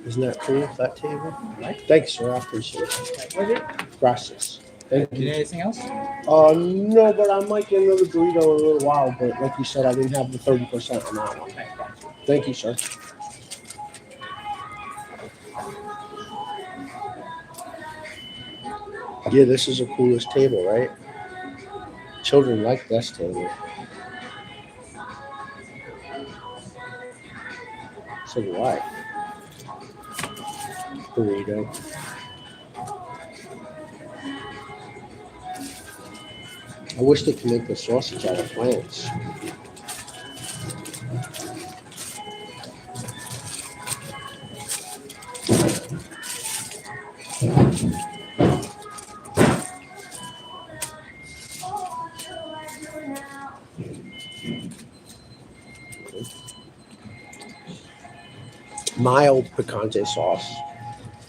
Isn't that cool, that table? Right? Thanks, sir. I appreciate it. Was it? Gracias. Thank Do you you. need anything else? No, but I might get another burrito in a little while. But like you said, I didn't have the 30% on that one. Okay, got you. Thank you, sir. Yeah, this is the coolest table, right? Children like this table. So do I. Burrito. I wish they could make the sausage out of plants. Mild picante sauce.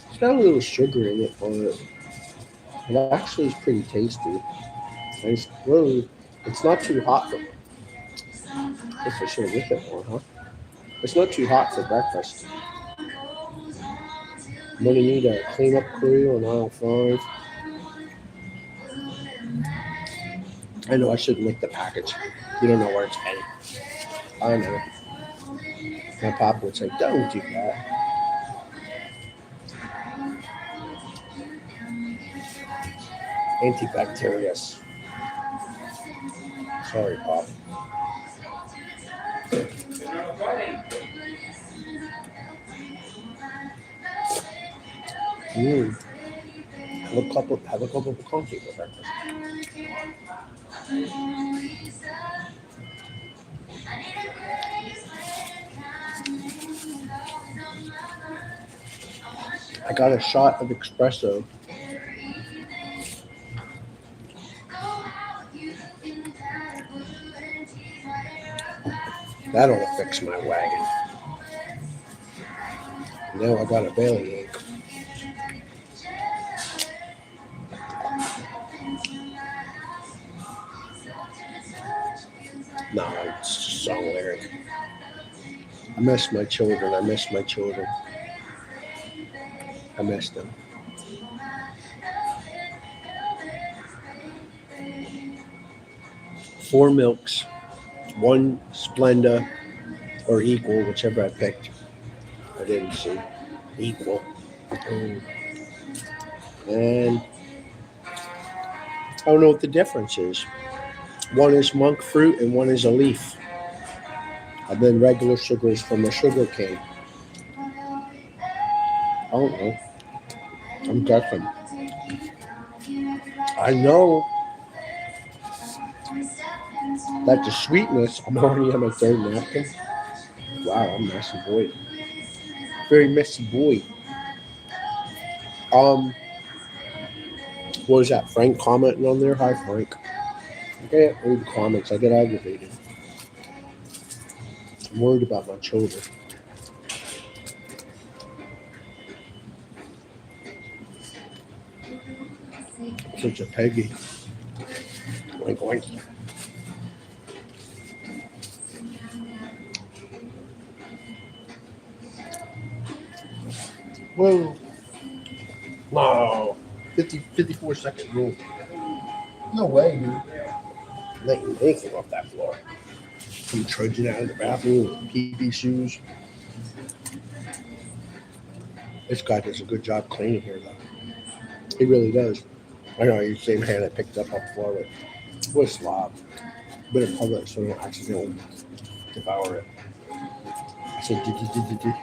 It's got a little sugar in it, but it actually is pretty tasty. And it's not too hot for. Guess I should have whipped it more, huh? It's not too hot for breakfast. I'm gonna need a cleanup crew on aisle 5. I know I shouldn't lick the package. You don't know where it's headed. I know. My papa would say, "Don't do that." Antibacterious. Sorry, Pop. Mm. Have a couple of coffee for breakfast. I got a shot of espresso. That'll fix my wagon. Now I got a belly ache. No, it's just a song lyric. I miss my children. I miss my children. I miss them. 4 milks, 1 Splenda, or equal, whichever I picked. I didn't see. Equal. And I don't know what the difference is. One is monk fruit and one is a leaf. And then regular sugar is from a sugar cane. I don't know. I'm guessing. I know that the sweetness, I'm already on my third napkin. Wow, I'm a messy boy. Very messy boy. Um, what was that? Frank commenting on there? Hi, Frank. I can't read the comments. I get aggravated. I'm worried about my children. Such a Peggy. Oink, oink. Whoa. No. 54-second rule. No way, dude. Letting anything off that floor. I'm trudging out of the bathroom with pee-pee shoes. This guy does a good job cleaning here, though. He really does. I know, he's the same hand I picked up off the floor with. What a slob. Better cover it so I don't accidentally devour it. I said, did.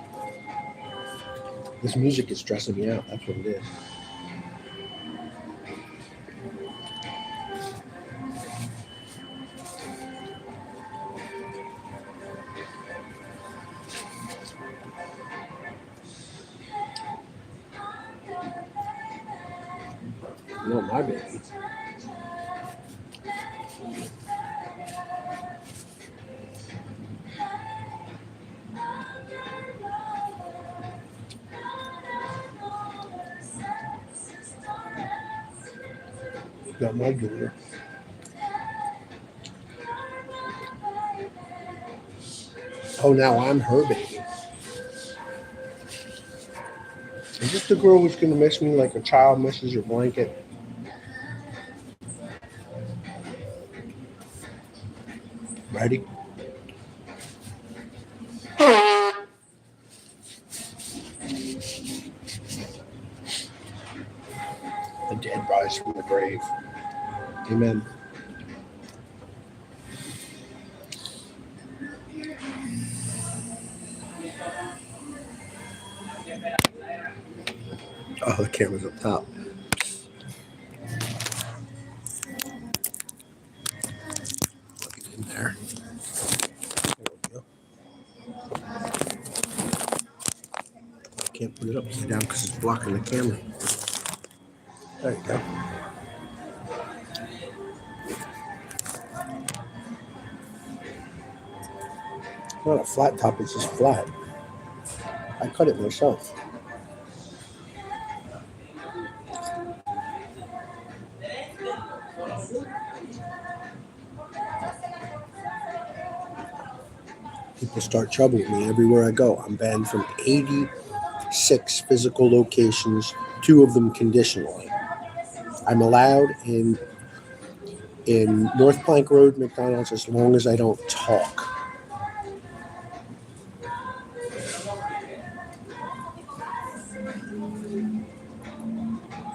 This music is stressing me out. That's what it is. Not my baby. Not my daughter. Oh, now I'm her baby. Is this the girl who's gonna miss me like a child misses your blanket? Ready? The dead rise from the grave. Amen. Oh, the camera's up top. Plug it in there. There we go. I can't put it upside down because it's blocking the camera. There you go. It's not a flat top, it's just flat. I cut it myself. People start trouble with me everywhere I go. I'm banned from 86 physical locations, 2 of them conditionally. I'm allowed in North Plank Road McDonald's as long as I don't talk.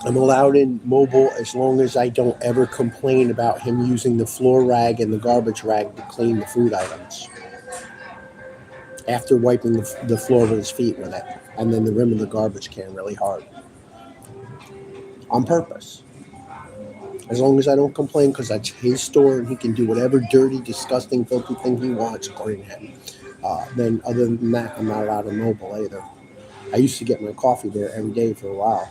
I'm allowed in Mobile as long as I don't ever complain about him using the floor rag and the garbage rag to clean the food items after wiping the floor with his feet with it, and then the rim of the garbage can really hard. On purpose. As long as I don't complain, because that's his store and he can do whatever dirty, disgusting, filthy thing he wants according to him. Then other than that, I'm not allowed in Mobile either. I used to get my coffee there every day for a while.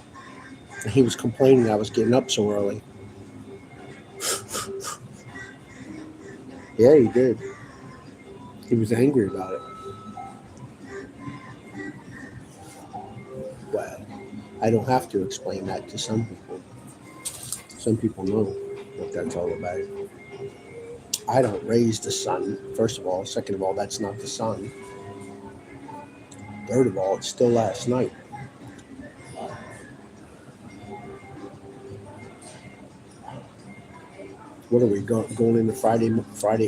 And he was complaining I was getting up so early. Yeah, he did. He was angry about it. Well, I don't have to explain that to some people. Some people know what that's all about. I don't raise the sun, first of all. Second of all, that's not the sun. Third of all, it's still last night. What are we going into Friday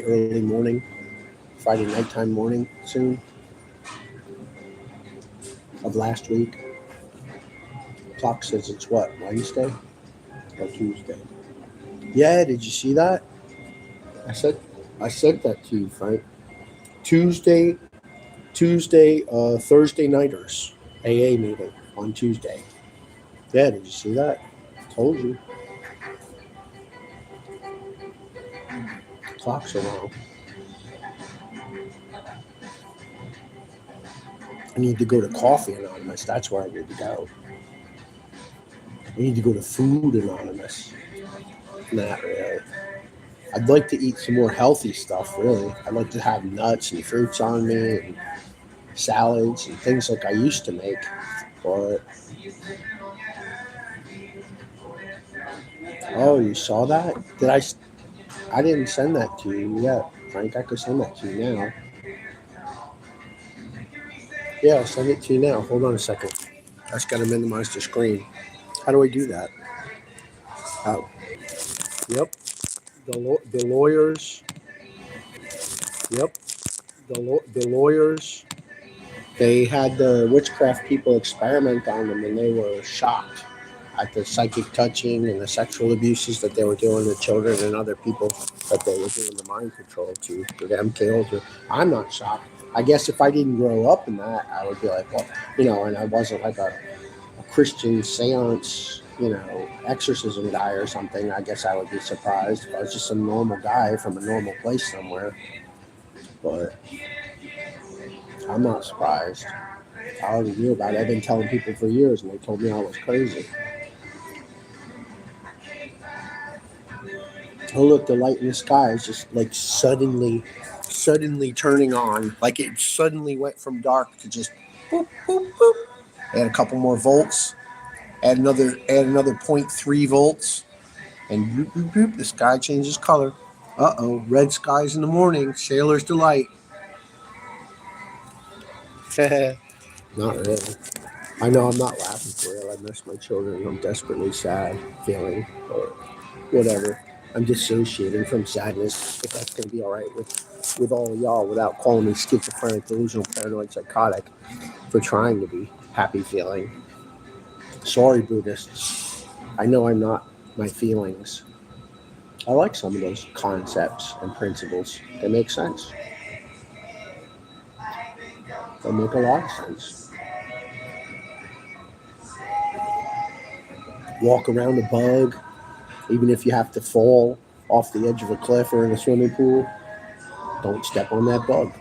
early morning? Friday nighttime morning soon? Of last week? Clock says it's what, Wednesday or Tuesday? Yeah, did you see that? I said that to you, Frank. Tuesday, Thursday nighters, AA meeting on Tuesday. Yeah, did you see that? Told you. Clocks are wrong. I need to go to Coffee Anonymous. That's where I need to go. I need to go to Food Anonymous. Not really. I'd like to eat some more healthy stuff, really. I'd like to have nuts and fruits on me and salads and things like I used to make. But oh, you saw that? I didn't send that to you yet, Frank. I could send that to you now. Yeah, I'll send it to you now. Hold on a second. I just got to minimize the screen. How do I do that? Oh, yep. The lawyers. Yep. The lawyers. They had the witchcraft people experiment on them, and they were shocked at the psychic touching and the sexual abuses that they were doing to children and other people that they were doing the mind control to the MK Ultra. I'm not shocked. I guess if I didn't grow up in that, I would be like, well, and I wasn't like a Christian seance, exorcism guy or something. I guess I would be surprised if I was just some normal guy from a normal place somewhere. But I'm not surprised. I already knew about it. I've been telling people for years, and they told me I was crazy. Oh, look, the light in the sky is just like suddenly turning on. Like it suddenly went from dark to just boop, boop, boop. Add a couple more volts. Add another 0.3 volts. And boop, boop, boop, the sky changes color. Uh-oh, red skies in the morning. Sailor's delight. Not really. I know I'm not laughing for real. I miss my children. I'm desperately sad feeling or whatever. I'm dissociating from sadness. If that's gonna be all right with all of y'all without calling me schizophrenic, delusional, paranoid, psychotic for trying to be happy feeling. Sorry, Buddhists. I know I'm not my feelings. I like some of those concepts and principles. They make sense. They make a lot of sense. Walk around a bug, even if you have to fall off the edge of a cliff or in a swimming pool. Don't step on that bug.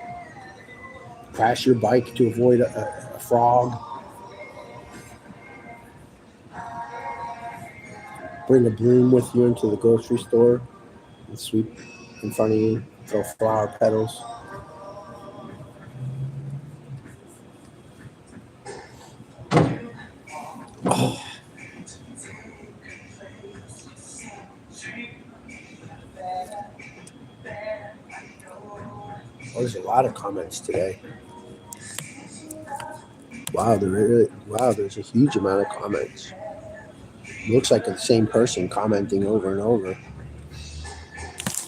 Crash your bike to avoid a frog. Bring a broom with you into the grocery store and sweep in front of you. Throw flower petals. Oh, there's a lot of comments today. Wow, there's a huge amount of comments. Looks like the same person commenting over and over.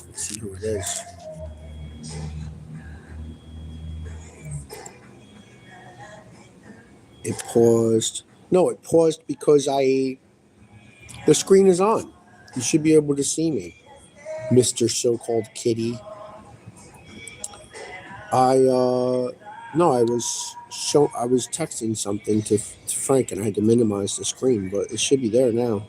Let's see who it is. It paused. No, it paused because the screen is on. You should be able to see me, Mr. So-called kitty. No, I was texting something to Frank and I had to minimize the screen, but it should be there now.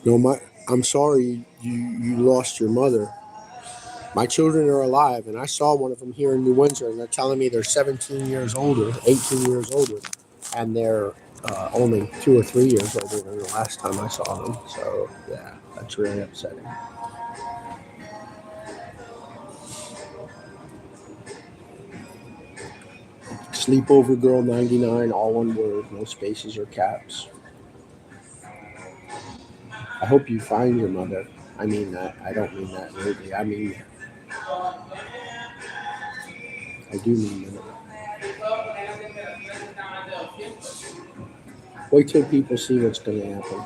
No, I'm sorry you lost your mother. My children are alive, and I saw one of them here in New Windsor, and they're telling me they're 17 years older, 18 years older, and they're only 2 or 3 years older than the last time I saw them. So, yeah, that's really upsetting. Sleepover Girl 99, all one word, no spaces or caps. I hope you find your mother. I mean that. I don't mean that rudely. I mean, I do mean that. Wait till people see what's going to happen.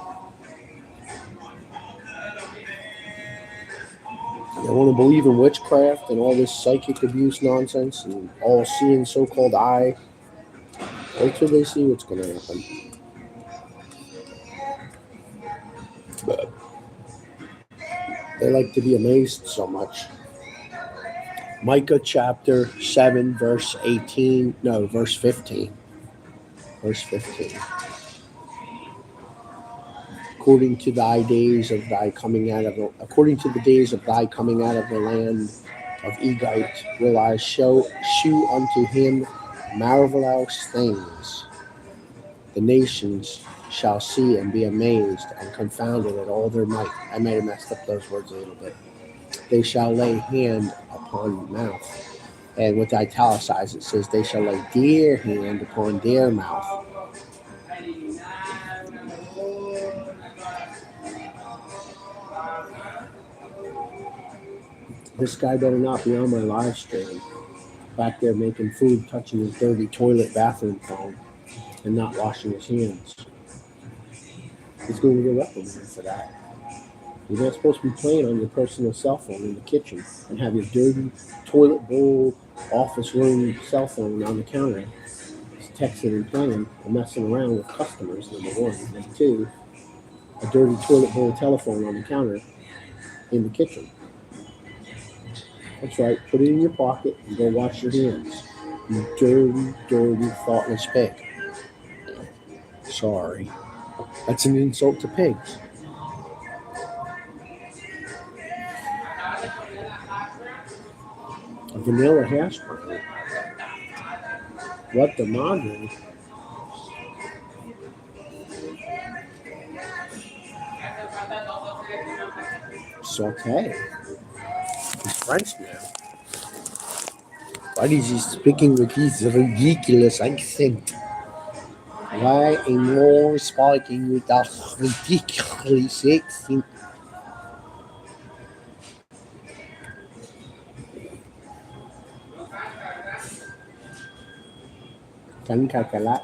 They want to believe in witchcraft and all this psychic abuse nonsense and all seeing so-called eye. Wait till they see what's going to happen. But they like to be amazed so much. Micah chapter 7, verse 18. No, verse 15. Verse 15. According to the days of thy coming out of the land of Egite, will I shew unto him marvelous things. The nations shall see and be amazed and confounded at all their might. I may have messed up those words a little bit. They shall lay hand upon mouth. And with italicized, it says, they shall lay their hand upon their mouth. This guy better not be on my live stream. Back there making food, touching his dirty toilet bathroom phone, and not washing his hands. He's going to get reprimanded for that. You're not supposed to be playing on your personal cell phone in the kitchen and have your dirty toilet bowl, office room cell phone on the counter. It's texting and playing and messing around with customers, number one. Number two, a dirty toilet bowl telephone on the counter in the kitchen. That's right. Put it in your pocket and go wash your hands. You dirty, dirty, thoughtless pig. Sorry. That's an insult to pigs. A vanilla hash brown. What the madre? Saute. He's French now. Why is he speaking with this ridiculous accent? Why am I speaking with that ridiculous accent? Can kakala.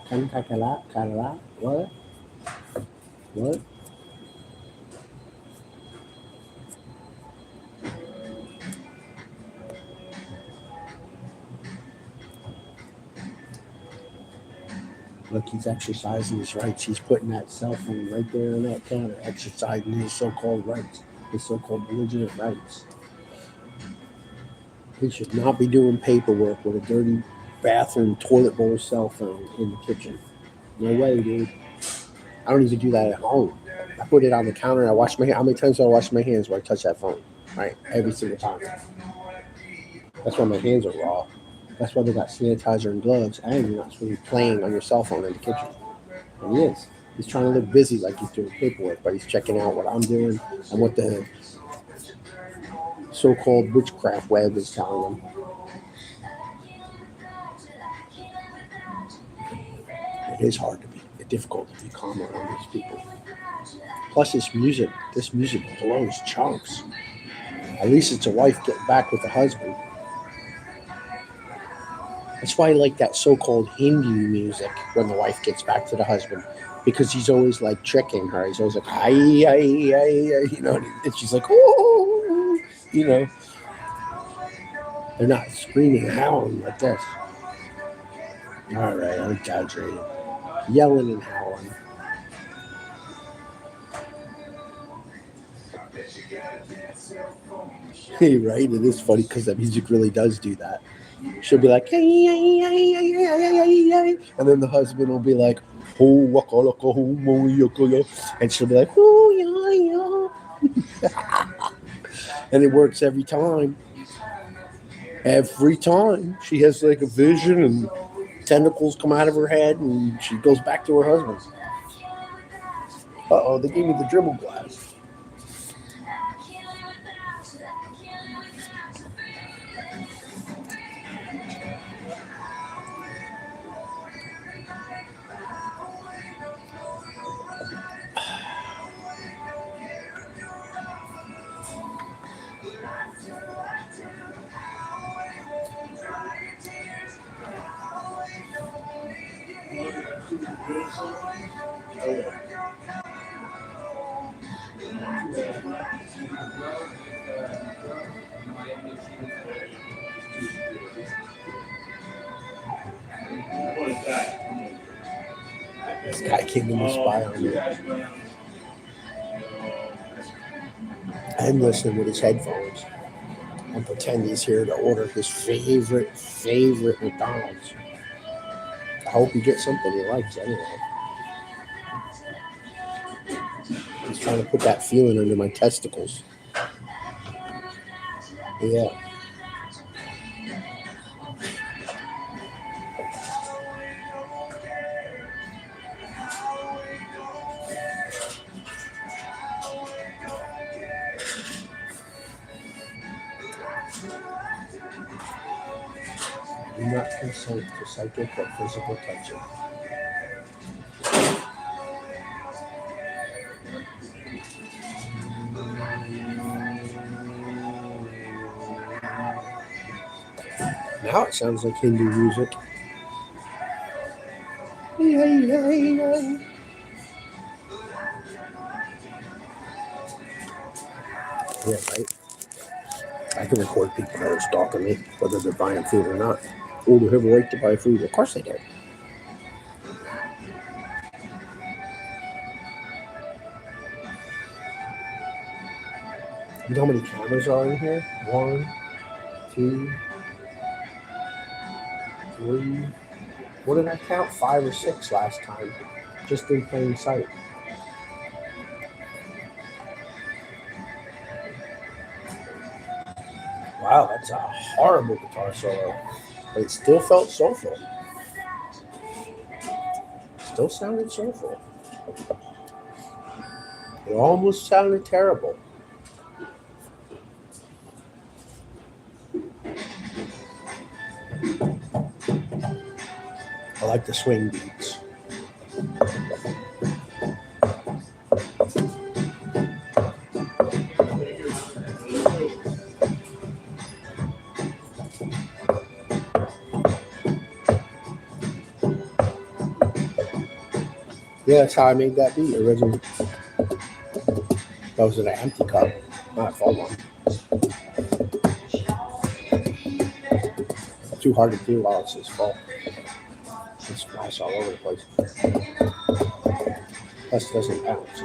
What? What? Look, he's exercising his rights. He's putting that cell phone right there on that counter, exercising his so-called rights, his so-called legitimate rights. He should not be doing paperwork with a dirty bathroom toilet bowl cell phone in the kitchen. No way, dude. I don't even do that at home. I put it on the counter and I wash my hands. How many times do I wash my hands when I touch that phone? Right? Every single time. That's why my hands are raw. That's why they got sanitizer and gloves, and you're not supposed to be playing on your cell phone in the kitchen. And he is. He's trying to look busy like he's doing paperwork, but he's checking out what I'm doing and what the so-called witchcraft web is telling him. It is hard to be difficult to be calm around these people. Plus, this music blows chunks. At least it's a wife getting back with the husband. That's why I like that so-called Hindu music when the wife gets back to the husband, because he's always like tricking her. He's always like, "Hi, hi, hi," you know, and she's like, "Oh," you know. They're not screaming and howling like this. All right, I'm exaggerating. Yelling and howling. Hey, right? It is funny because that music really does do that. She'll be like, hey, hey, hey, hey, hey, hey, hey, and then the husband will be like, and she'll be like, oh, yeah. And it works every time. Every time. She has like a vision and tentacles come out of her head and she goes back to her husband. Uh-oh, they gave me the dribble glass. This guy came in to spy on me and listen with his headphones and pretend he's here to order his favorite McDonald's. I hope he gets something he likes anyway. He's trying to put that feeling under my testicles. Yeah. Do not consent to psychic or physical touching. Now it sounds like Hindu music. Yeah, right. I can record people that are stalking me, whether they're buying food or not. Oh, they have a right to buy food. Of course they do. You know how many cameras are in here? 1, 2, 3. What did I count? 5 or 6 last time, just in plain sight. Wow, that's a horrible guitar solo. But it still felt soulful. Still sounded soulful. It almost sounded terrible. I like the swing beats. Yeah, that's how I made that beat originally. That was in an empty cup, not a full one. Too hard to do while it's this full. It splash all over the place. Plus, it doesn't bounce.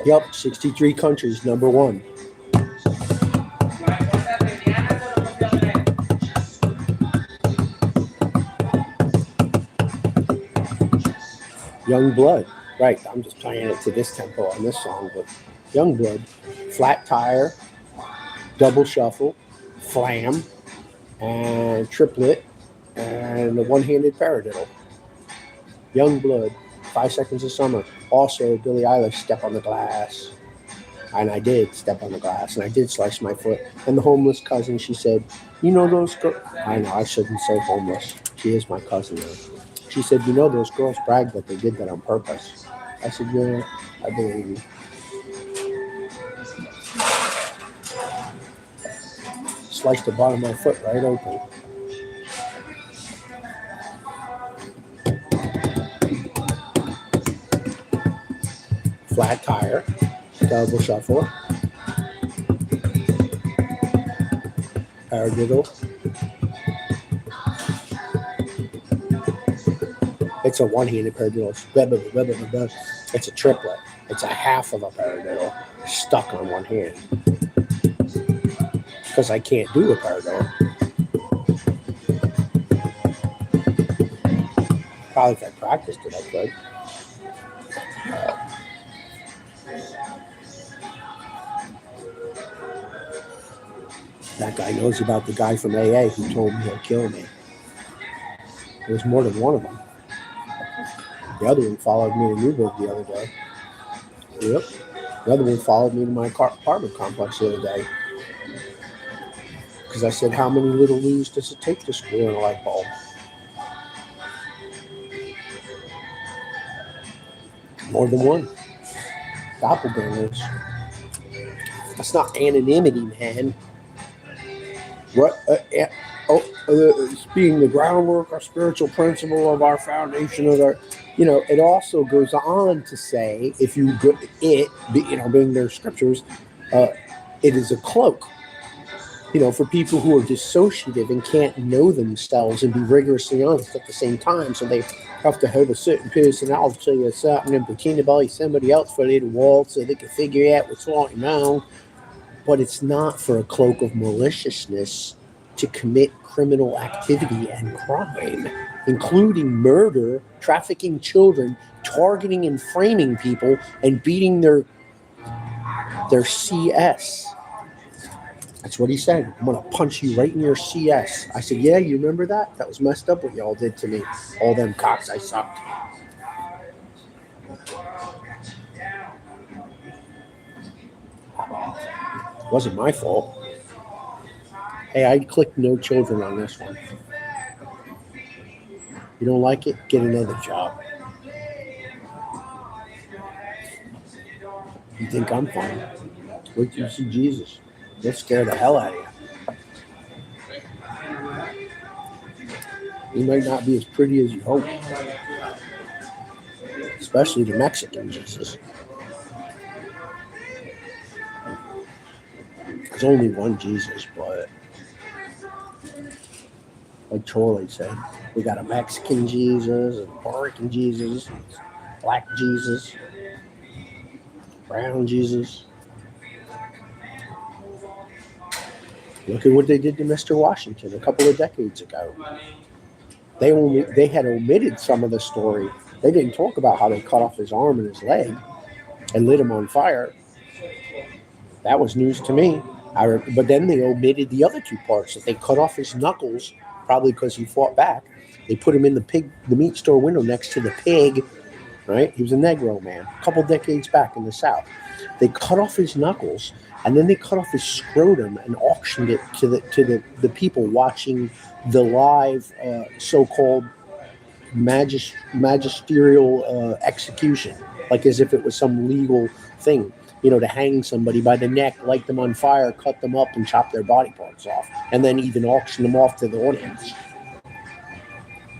Yep, 63 countries, number one. Young Blood. Right, I'm just playing it to this tempo on this song, but Young Blood, Flat Tire, Double Shuffle, Flam, and Triplet, and the One-Handed Paradiddle. Young Blood, 5 Seconds of Summer. Also, Billie Eilish, Step on the Glass. And I did step on the glass, and I did slice my foot. And the homeless cousin, she said, you know those girls. I know, I shouldn't say homeless. She is my cousin now. She said, you know those girls bragged that they did that on purpose. I said, yeah, I believe you. Sliced the bottom of my foot right open. Flat Tire, Double Shuffle, Paradiddle. It's a one-handed paradiddle. It's a triplet. It's a half of a paradiddle stuck on one hand. Because I can't do a paradiddle. Probably if I practiced it, I could. That guy knows about the guy from AA who told me he'll kill me. There's more than one of them. The other one followed me to Newburgh the other day. Yep. The other one followed me to my apartment complex the other day. Because I said, how many little Lou's does it take to screw in a light bulb? More than one. Doppelgangers. That's not anonymity, man. What? Being the groundwork, our spiritual principle of our foundation of our, it also goes on to say, if you go, being their scriptures, it is a cloak, for people who are dissociative and can't know themselves and be rigorously honest at the same time. So they have to have a certain personality or something and pretend to be somebody else for a little while so they can figure out what's going on. But it's not for a cloak of maliciousness to commit criminal activity and crime, including murder, trafficking children, targeting and framing people, and beating their CS. That's what he said. I'm going to punch you right in your CS. I said, yeah, you remember that? That was messed up what y'all did to me. All them cops I sucked. It wasn't my fault. Hey, I clicked no children on this one. You don't like it? Get another job. You think I'm funny? Wait till you see Jesus. They'll scare the hell out of you. He might not be as pretty as you hope. Especially the Mexican Jesus. There's only one Jesus, but like Charlie said, we got a Mexican Jesus, a Puerto Rican Jesus, black Jesus, brown Jesus. Look at what they did to Mr. Washington a couple of decades ago. They had omitted some of the story. They didn't talk about how they cut off his arm and his leg and lit him on fire. That was news to me. But then they omitted the other two parts, that they cut off his knuckles, probably because he fought back. They put him in the meat store window next to the pig, right? He was a Negro man, a couple decades back in the South. They cut off his knuckles, and then they cut off his scrotum and auctioned it to the people watching the live so-called magisterial execution, like as if it was some legal thing. To hang somebody by the neck, light them on fire, cut them up, and chop their body parts off, and then even auction them off to the audience.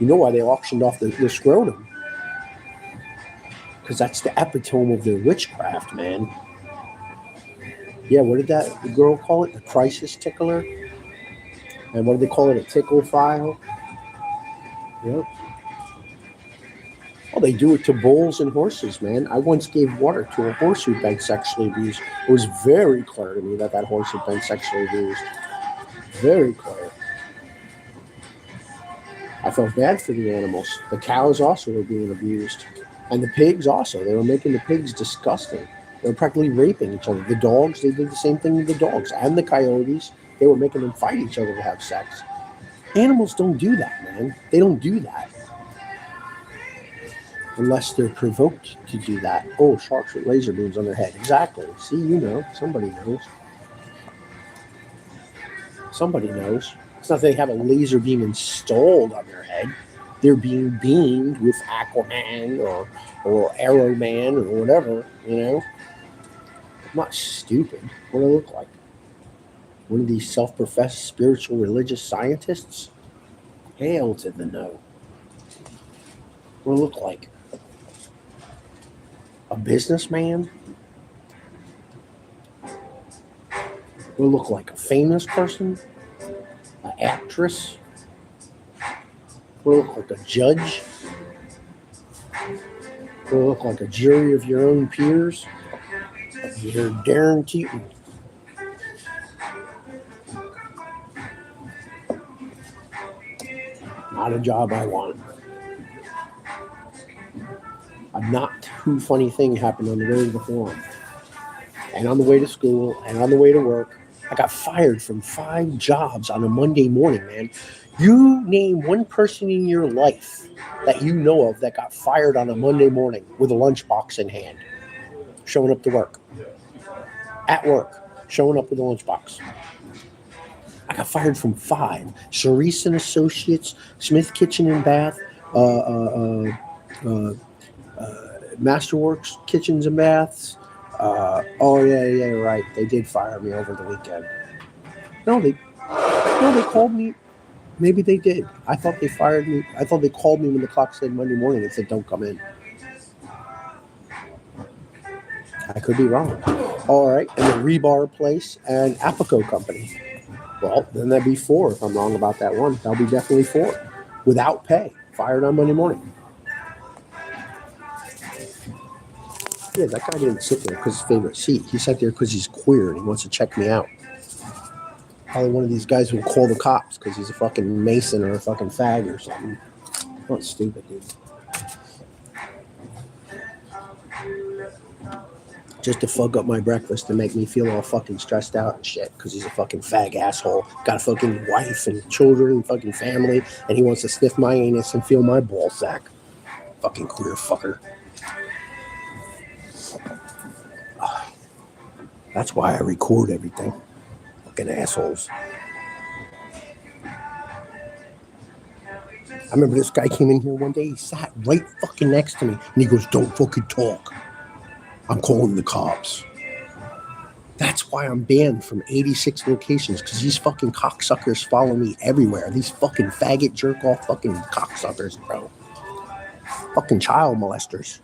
You know why they auctioned off the scrotum? Because that's the epitome of their witchcraft, man. Yeah, what did the girl call it? The crisis tickler? And what do they call it? A tickle file? Yep. Well, they do it to bulls and horses, man. I once gave water to a horse who'd been sexually abused. It was very clear to me that horse had been sexually abused. Very clear. I felt bad for the animals. The cows also were being abused. And the pigs also. They were making the pigs disgusting. They were practically raping each other. The dogs, they did the same thing with the dogs. And the coyotes, they were making them fight each other to have sex. Animals don't do that, man. They don't do that. Unless they're provoked to do that. Oh, sharks with laser beams on their head. Exactly. See, you know. Somebody knows. Somebody knows. It's not that they have a laser beam installed on their head. They're being beamed with Aquaman or Arrow Man or whatever, you know. I'm not stupid. What do I look like? One of these self-professed spiritual religious scientists? Hail to the no. What do I look like? A businessman? What do I look like? A famous person? An actress? What do I look like? A judge? What do I look like? A jury of your own peers? You're Darren Keaton. Not a job I want. A not too funny thing happened on the way to the forum, and on the way to school, and on the way to work. I got fired from 5 jobs on a Monday morning, man. You name one person in your life that you know of that got fired on a Monday morning with a lunchbox in hand, showing up to work. At work, showing up with a lunchbox. I got fired from 5. Cerise and Associates, Smith Kitchen and Bath, Masterworks Kitchens and Baths. Oh yeah, right. They did fire me over the weekend. No, they called me. Maybe they did. I thought they fired me. I thought they called me when the clock said Monday morning and said don't come in. I could be wrong. All right, and the Rebar Place and Apico Company. Well, then that'd be 4 if I'm wrong about that one. That'll be definitely 4. Without pay. Fired on Monday morning. Yeah, that guy didn't sit there because his favorite seat. He sat there because he's queer and he wants to check me out. Probably one of these guys who will call the cops because he's a fucking Mason or a fucking fag or something. Not stupid, dude. Just to fuck up my breakfast and make me feel all fucking stressed out and shit because he's a fucking fag asshole. Got a fucking wife and children and fucking family, and he wants to sniff my anus and feel my ball sack. Fucking queer fucker. That's why I record everything. Fucking assholes. I remember this guy came in here one day. He sat right fucking next to me, and he goes, "Don't fucking talk. I'm calling the cops." That's why I'm banned from 86 locations, because these fucking cocksuckers follow me everywhere. These fucking faggot jerk-off fucking cocksuckers, bro. Fucking child molesters.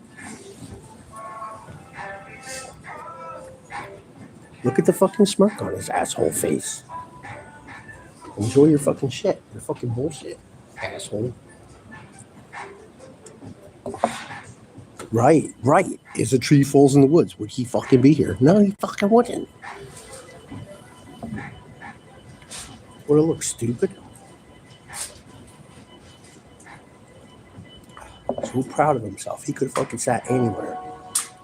Look at the fucking smirk on his asshole face. Enjoy your fucking shit. Your fucking bullshit, asshole. Right. If a tree falls in the woods, would he fucking be here? No, he fucking wouldn't. Would it look stupid? So proud of himself. He could have fucking sat anywhere.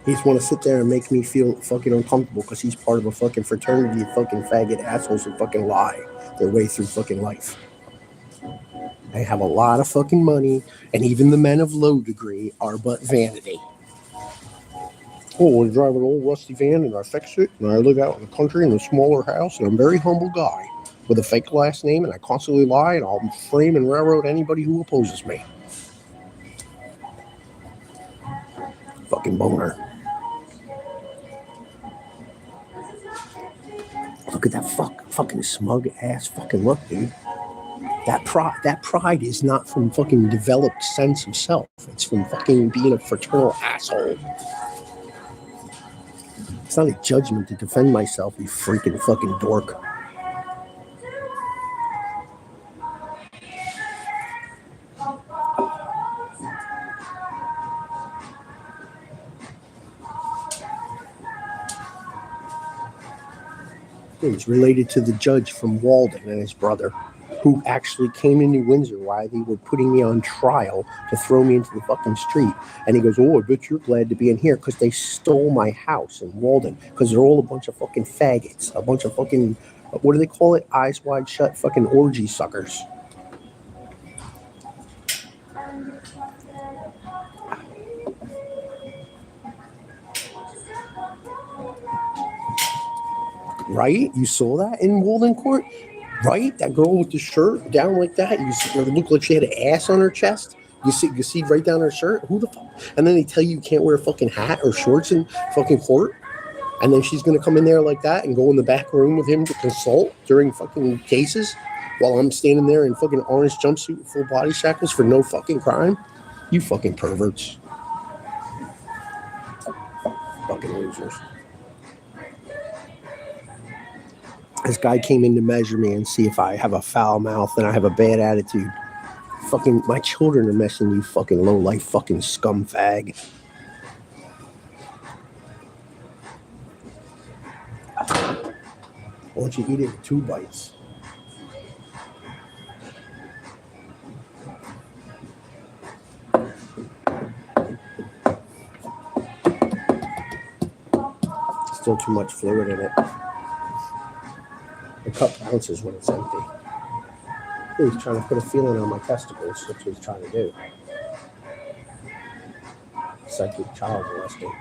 He just want to sit there and make me feel fucking uncomfortable because he's part of a fucking fraternity of fucking faggot assholes who fucking lie their way through fucking life. They have a lot of fucking money, and even the men of low degree are but vanity. Oh, I drive an old rusty van and I fix it, and I live out in the country in a smaller house, and I'm a very humble guy with a fake last name, and I constantly lie, and I'll frame and railroad anybody who opposes me. Fucking boner. Look at that fucking smug ass fucking look, dude. That pride is not from fucking developed sense of self. It's from fucking being a fraternal asshole. It's not a judgment to defend myself, you freaking fucking dork. It's related to the judge from Walden and his brother, who actually came to New Windsor while they were putting me on trial to throw me into the fucking street. And he goes, oh, I bet you're glad to be in here because they stole my house in Walden because they're all a bunch of fucking faggots, a bunch of fucking, what do they call it? Eyes wide shut fucking orgy suckers. Right? You saw that in Walden Court? Right? That girl with the shirt down like that. It looked like she had an ass on her chest. You see right down her shirt? Who the fuck? And then they tell you can't wear a fucking hat or shorts in fucking court. And then she's going to come in there like that and go in the back room with him to consult during fucking cases while I'm standing there in fucking orange jumpsuit with full body shackles for no fucking crime. You fucking perverts. Fucking losers. This guy came in to measure me and see if I have a foul mouth and I have a bad attitude. Fucking, my children are messing you fucking low-life fucking scum fag. Why don't you eat it with 2 bites? Still too much fluid in it. The cup bounces when it's empty. He's trying to put a feeling on my testicles. That's what he's trying to do. Psychic child molesting.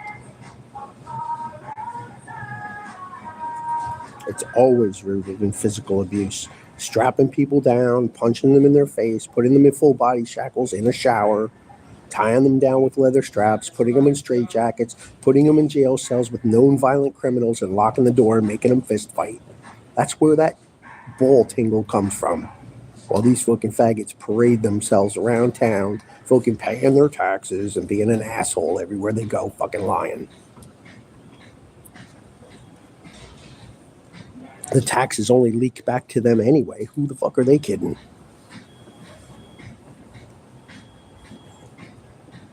It's always rooted in physical abuse. Strapping people down, punching them in their face, putting them in full body shackles in a shower, tying them down with leather straps, putting them in straitjackets, putting them in jail cells with known violent criminals and locking the door and making them fist fight. That's where that ball tingle comes from. While these fucking faggots parade themselves around town, fucking paying their taxes and being an asshole everywhere they go, fucking lying. The taxes only leak back to them anyway. Who the fuck are they kidding?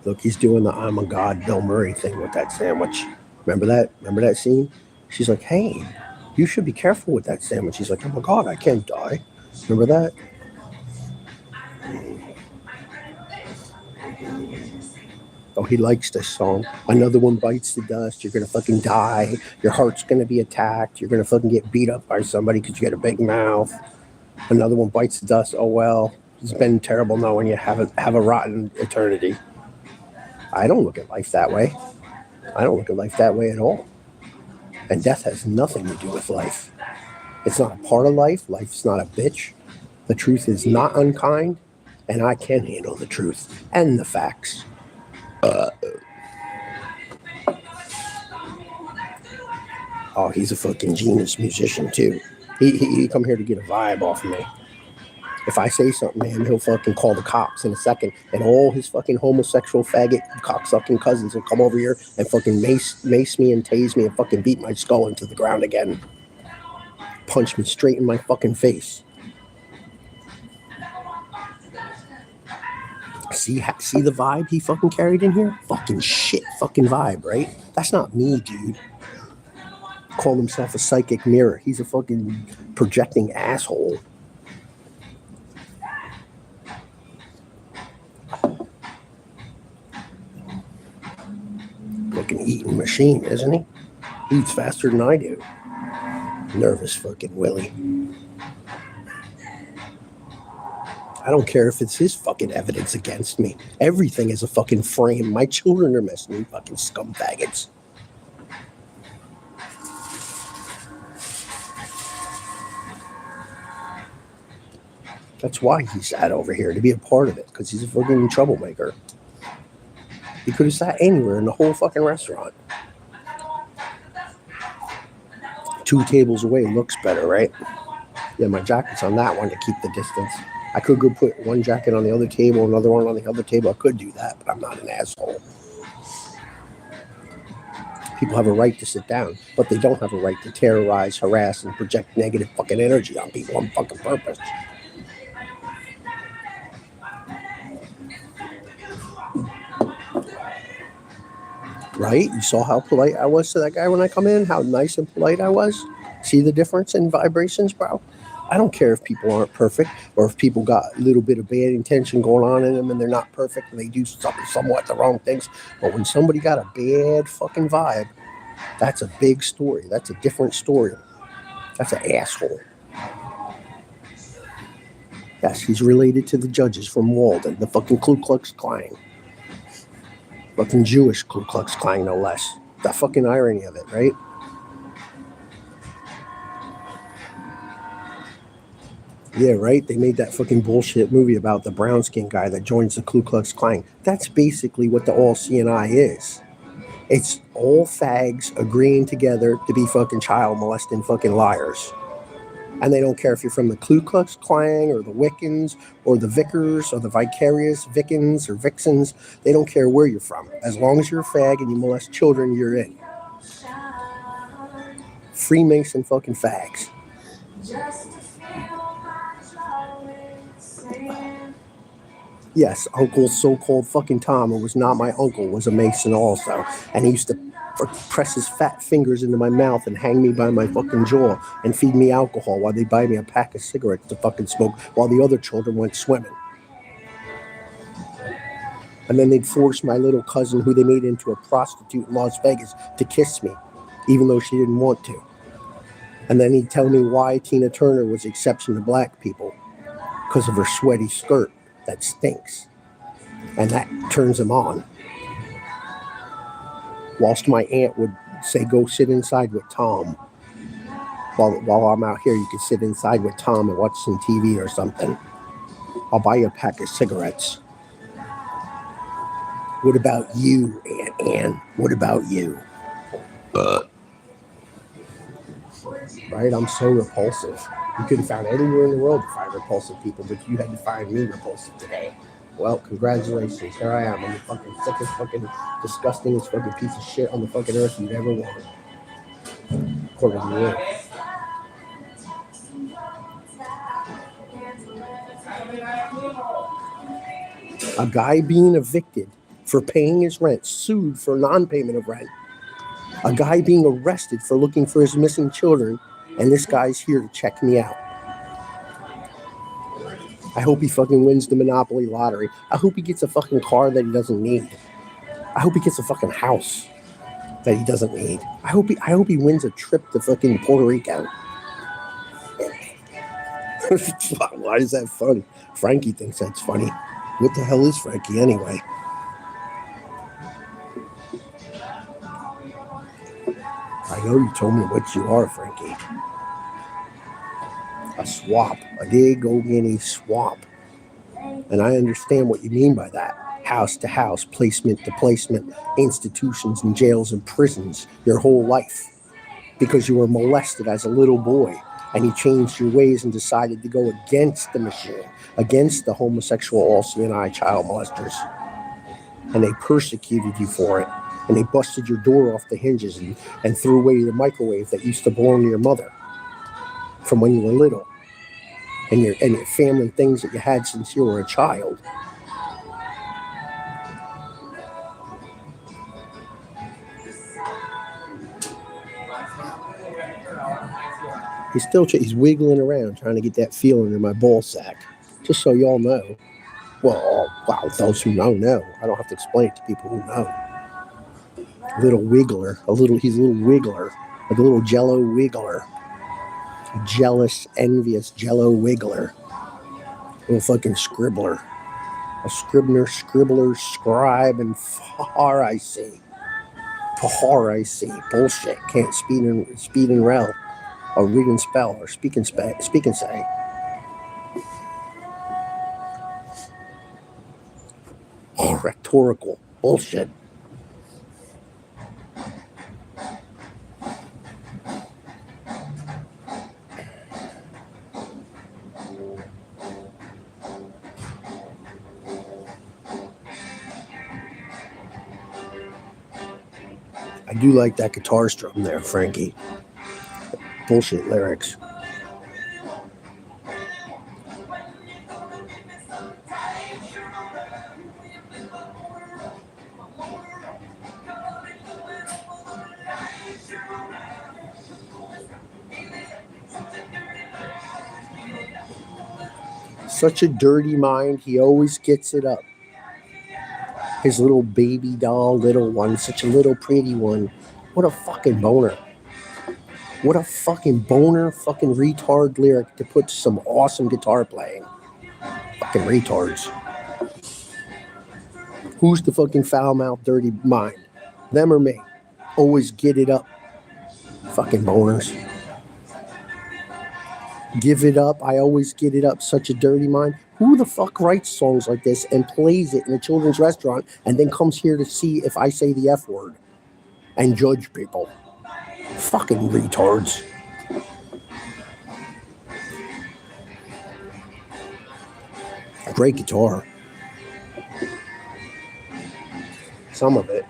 Look, he's doing the I'm a God Bill Murray thing with that sandwich. Remember that? Remember that scene? She's like, hey, you should be careful with that sandwich. He's like, oh my God, I can't die. Remember that? Oh, he likes this song. Another one bites the dust. You're going to fucking die. Your heart's going to be attacked. You're going to fucking get beat up by somebody because you got a big mouth. Another one bites the dust. Oh, well, it's been terrible knowing you have a rotten eternity. I don't look at life that way. I don't look at life that way at all. And death has nothing to do with life. It's not a part of life. Life's not a bitch. The truth is not unkind. And I can handle the truth and the facts. Oh, he's a fucking genius musician too. He come here to get a vibe off of me. If I say something to him, he'll fucking call the cops in a second, and all his fucking homosexual faggot cocksucking cousins will come over here and fucking mace me and tase me and fucking beat my skull into the ground again. Punch me straight in my fucking face. See the vibe he fucking carried in here? Fucking shit fucking vibe, right? That's not me, dude. Called himself a psychic mirror. He's a fucking projecting asshole. Fucking eating machine, isn't he? Eats faster than I do. Nervous fucking Willie. I don't care if it's his fucking evidence against me. Everything is a fucking frame. My children are messing with fucking scumbaggets. That's why he sat over here, to be a part of it, because he's a fucking troublemaker. He could have sat anywhere in the whole fucking restaurant. 2 tables away looks better, right? Yeah, my jacket's on that one to keep the distance. I could go put one jacket on the other table, another one on the other table. I could do that, but I'm not an asshole. People have a right to sit down, but they don't have a right to terrorize, harass, and project negative fucking energy on people on fucking purpose. Right? You saw how polite I was to that guy when I come in, how nice and polite I was? See the difference in vibrations, bro? I don't care if people aren't perfect or if people got a little bit of bad intention going on in them and they're not perfect and they do somewhat the wrong things. But when somebody got a bad fucking vibe, that's a big story. That's a different story. That's an asshole. Yes, he's related to the judges from Walden, the fucking Ku Klux Klan. Fucking Jewish Ku Klux Klan, no less. The fucking irony of it, right? Yeah, right? They made that fucking bullshit movie about the brown skin guy that joins the Ku Klux Klan. That's basically what the all CNI is. It's all fags agreeing together to be fucking child molesting fucking liars. And they don't care if you're from the Ku Klux Klan or the Wiccans or the Vickers or the Vicarious Vickens or Vixens. They don't care where you're from. As long as you're a fag and you molest children, you're in. Freemason fucking fags. Yes, Uncle so-called fucking Tom, who was not my uncle, was a Mason also. And he used to press his fat fingers into my mouth and hang me by my fucking jaw and feed me alcohol while they buy me a pack of cigarettes to fucking smoke while the other children went swimming. And then they'd force my little cousin, who they made into a prostitute in Las Vegas, to kiss me, even though she didn't want to. And then he'd tell me why Tina Turner was the exception to black people, because of her sweaty skirt that stinks. And that turns him on. Whilst my aunt would say, go sit inside with Tom. While I'm out here, you can sit inside with Tom and watch some TV or something. I'll buy you a pack of cigarettes. What about you, Aunt Ann? What about you? Right? I'm so repulsive. You could have found anywhere in the world to find repulsive people, but you had to find me repulsive today. Well, congratulations. Here I am. I'm the fucking sickest, fucking disgustingest fucking piece of shit on the fucking earth you'd ever want. According to you. A guy being evicted for paying his rent, sued for non-payment of rent. A guy being arrested for looking for his missing children, and this guy's here to check me out. I hope he fucking wins the Monopoly lottery. I hope he gets a fucking car that he doesn't need. I hope he gets a fucking house that he doesn't need. I hope he wins a trip to fucking Puerto Rico. Why is that funny? Frankie thinks that's funny. What the hell is Frankie anyway? I know you told me what you are, Frankie. A swap. A big organic swap. And I understand what you mean by that. House to house, placement to placement, institutions and jails and prisons your whole life. Because you were molested as a little boy and you changed your ways and decided to go against the machine, against the homosexual all CNI child molesters. And they persecuted you for it. And they busted your door off the hinges and threw away the microwave that used to belong to your mother from when you were little. And your family things that you had since you were a child. He's wiggling around trying to get that feeling in my ball sack. Just so y'all know. Well, wow, those who know. I don't have to explain it to people who know. Little wiggler. He's a little wiggler. Like a little jello wiggler. Jealous, envious jello wiggler. Little fucking scribbler. A scribbler, scribe, and far I see. Bullshit. Can't speed and rel. Or read and spell. Or speak and say. Rhetorical. Bullshit. do like that guitar strum there, Frankie. Bullshit lyrics. Such a dirty mind. He always gets it up. His little baby doll, little one, such a little pretty one. What a fucking boner. What a fucking boner, fucking retard lyric to put some awesome guitar playing. Fucking retards. Who's the fucking foul-mouthed, dirty mind? Them or me? Always get it up. Fucking boners. Give it up. I always get it up. Such a dirty mind. Who the fuck writes songs like this and plays it in a children's restaurant and then comes here to see if I say the F word and judge people? Fucking retards. Great guitar. Some of it.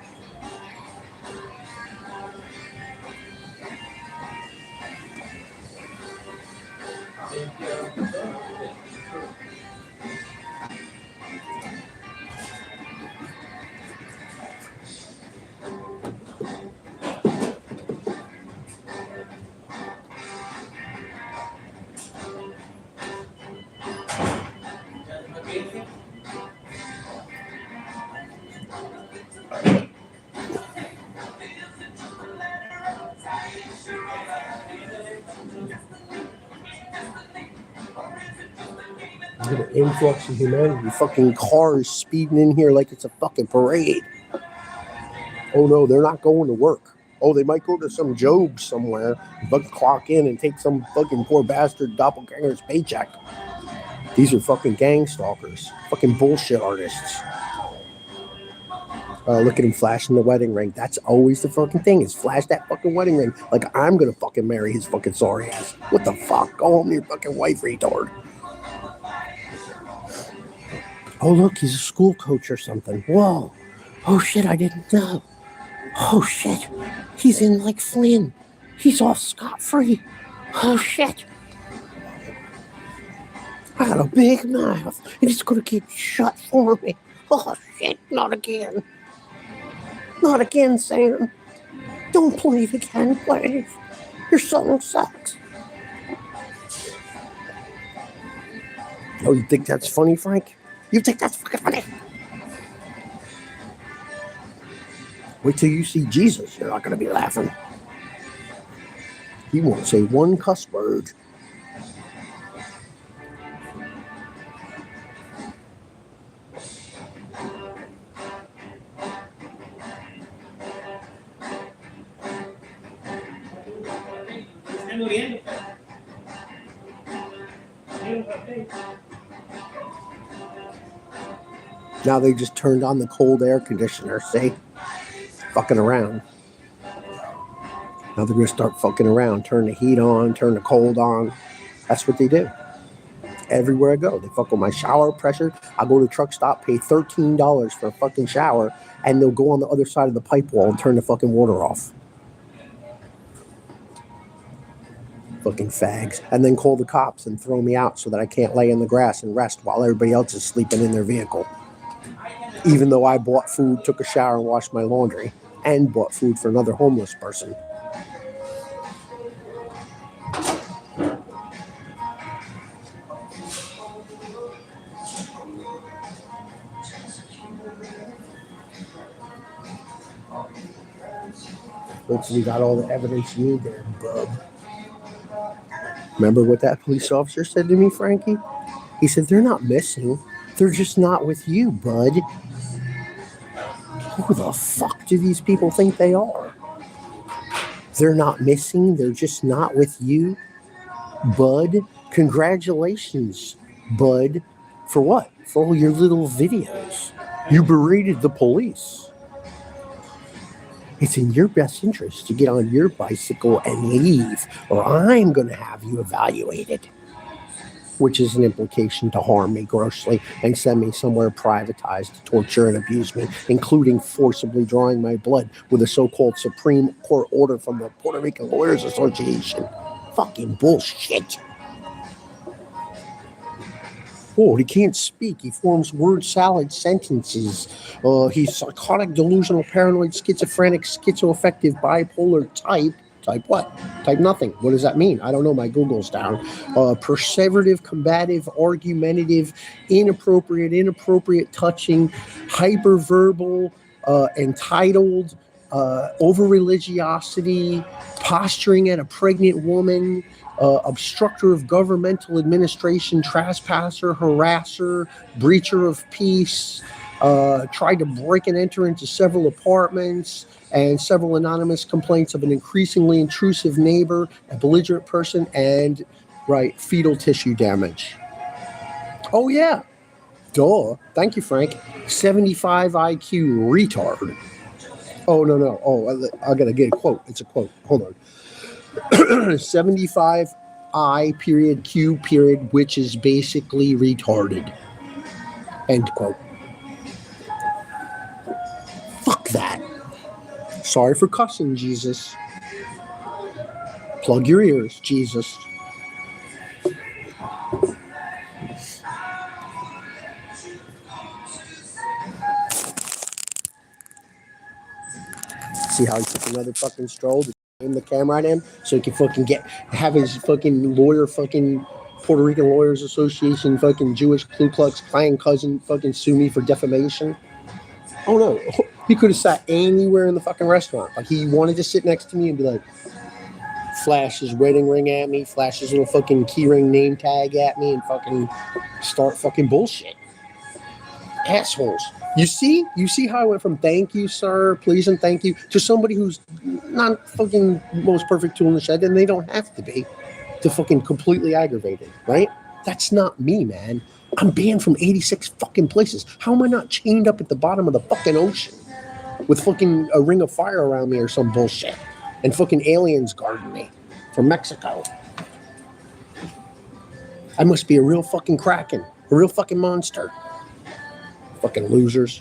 An influx of humanity. Fucking cars speeding in here like it's a fucking parade. Oh no, they're not going to work. Oh, they might go to some job somewhere, but clock in and take some fucking poor bastard doppelganger's paycheck. These are fucking gang stalkers. Fucking bullshit artists. Look at him flashing the wedding ring. That's always the fucking thing, is flash that fucking wedding ring. Like I'm gonna fucking marry his fucking sorry ass. What the fuck? Go home to your fucking wife, retard. Oh, look, he's a school coach or something. Whoa. Oh, shit, I didn't know. Oh, shit. He's in like Flynn. He's off scot-free. Oh, shit. I got a big mouth, and it's going to keep shut for me. Oh, shit, not again. Not again, Sam. Don't play it again, please. Your song sucks. Oh, you think that's funny, Frank? You think that's fucking funny? Wait till you see Jesus. You're not going to be laughing. He won't say one cuss word. Now they just turned on the cold air conditioner, see? Fucking around. Now they're going to start fucking around. Turn the heat on, turn the cold on. That's what they do. Everywhere I go, they fuck with my shower pressure. I go to the truck stop, pay $13 for a fucking shower, and they'll go on the other side of the pipe wall and turn the fucking water off. Fucking fags. And then call the cops and throw me out so that I can't lay in the grass and rest while everybody else is sleeping in their vehicle. Even though I bought food, took a shower, and washed my laundry, and bought food for another homeless person. Looks like you got all the evidence you need there, bub. Remember what that police officer said to me, Frankie? He said, they're not missing. They're just not with you, bud. Who the fuck do these people think they are? They're not missing. They're just not with you, bud. Congratulations, bud. For what? For all your little videos. You berated the police. It's in your best interest to get on your bicycle and leave, or I'm going to have you evaluated. which is an implication to harm me grossly and send me somewhere privatized to torture and abuse me, including forcibly drawing my blood with a so-called Supreme Court order from the Puerto Rican Lawyers Association. Fucking bullshit. Oh, he can't speak. He forms word salad sentences. He's psychotic, delusional, paranoid, schizophrenic, schizoaffective, bipolar type. Type what? Type nothing. What does that mean? I don't know. My Google's down. Perseverative, combative, argumentative, inappropriate touching, hyperverbal, entitled, over religiosity, posturing at a pregnant woman, obstructor of governmental administration, trespasser, harasser, breacher of peace, tried to break and enter into several apartments, and several anonymous complaints of an increasingly intrusive neighbor, a belligerent person, and, right, fetal tissue damage. Oh, yeah. Duh. Thank you, Frank. 75 IQ retard. Oh, no. Oh, I got to get a quote. It's a quote. Hold on. 75 I period Q period, which is basically retarded. End quote. Fuck that. Sorry for cussing, Jesus. Plug your ears, Jesus. See how he took another fucking stroll to aim the camera at him so he can fucking have his fucking lawyer fucking Puerto Rican Lawyers Association fucking Jewish Ku Klux Klan cousin fucking sue me for defamation? Oh no. He could have sat anywhere in the fucking restaurant. Like, he wanted to sit next to me and be like, flash his wedding ring at me, flash his little fucking keyring name tag at me, and fucking start fucking bullshit. Assholes. You see how I went from thank you, sir, please and thank you, to somebody who's not fucking most perfect tool in the shed, and they don't have to be, to fucking completely aggravated, right? That's not me, man. I'm banned from 86 fucking places. How am I not chained up at the bottom of the fucking ocean with fucking a ring of fire around me or some bullshit, and fucking aliens guarding me from Mexico? I must be a real fucking kraken, a real fucking monster. Fucking losers.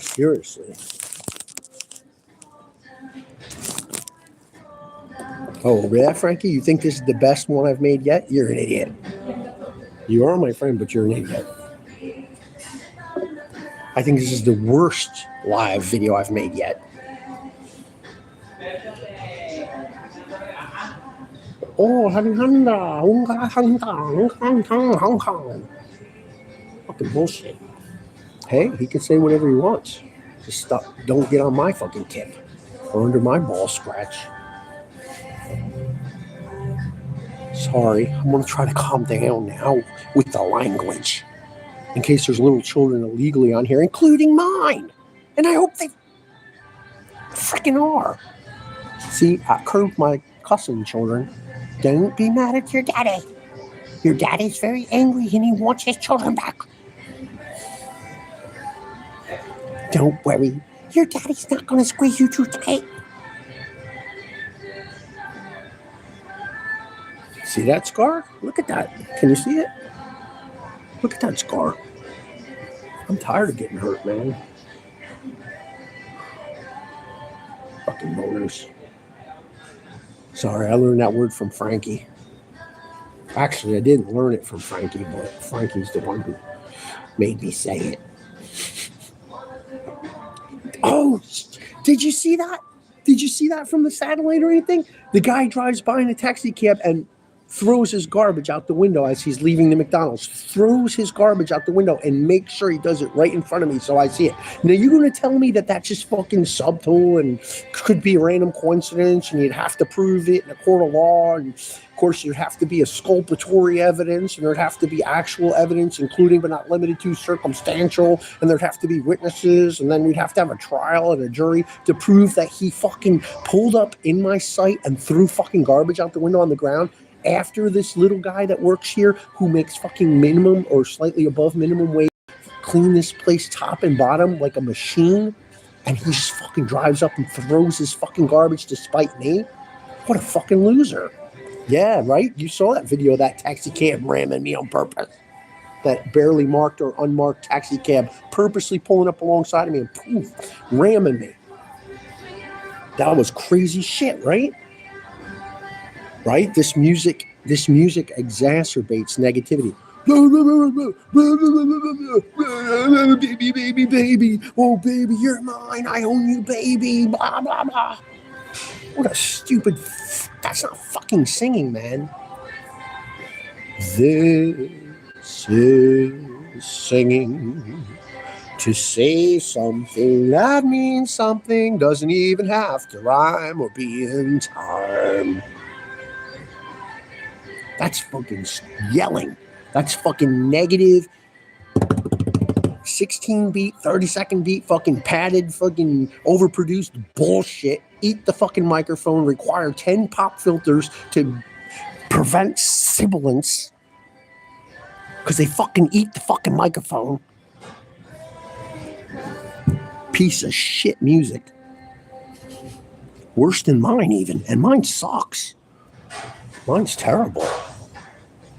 Seriously. Oh, yeah, Frankie? You think this is the best one I've made yet? You're an idiot. You are my friend, but you're an idiot. I think this is the worst live video I've made yet. Oh, fucking bullshit. Hey, he can say whatever he wants. Just stop. Don't get on my fucking tip or under my ball scratch. Sorry, I'm going to try to calm down now with the language, in case there's little children illegally on here, including mine. And I hope they freaking are. See, I curbed my cussing, children. Don't be mad at your daddy. Your daddy's very angry and he wants his children back. Don't worry. Your daddy's not going to squeeze you too tight. See that scar? Look at that. Can you see it? Look at that scar. I'm tired of getting hurt, man. Fucking boners. Sorry, I learned that word from Frankie. Actually, I didn't learn it from Frankie, but Frankie's the one who made me say it. Oh, did you see that? Did you see that from the satellite or anything? The guy drives by in a taxi cab and throws his garbage out the window as he's leaving the McDonald's. Throws his garbage out the window and makes sure he does it right in front of me so I see it. Now, you're going to tell me that that's just fucking subtle and could be a random coincidence and you'd have to prove it in a court of law, and of course there'd have to be a sculpatory evidence, and there'd have to be actual evidence, including but not limited to circumstantial, and there'd have to be witnesses, and then we'd have to have a trial and a jury to prove that he fucking pulled up in my sight and threw fucking garbage out the window on the ground after this little guy that works here who makes fucking minimum or slightly above minimum wage clean this place top and bottom like a machine, and he just fucking drives up and throws his fucking garbage to spite me. What a fucking loser. Yeah, right? You saw that video of that taxi cab ramming me on purpose. That barely marked or unmarked taxi cab purposely pulling up alongside of me and poof, ramming me. That was crazy shit, right? Right? This music exacerbates negativity. Baby, baby, baby. Oh, baby, you're mine. I own you, baby. Blah, blah, blah. What a stupid. That's not fucking singing, man. This is singing. To say something that means something doesn't even have to rhyme or be in time. That's fucking yelling. That's fucking negative 16 beat, 30-second beat, fucking padded, fucking overproduced bullshit. Eat the fucking microphone, require 10 pop filters to prevent sibilance because they fucking eat the fucking microphone. Piece of shit music. Worse than mine even, and mine sucks. Mine's terrible.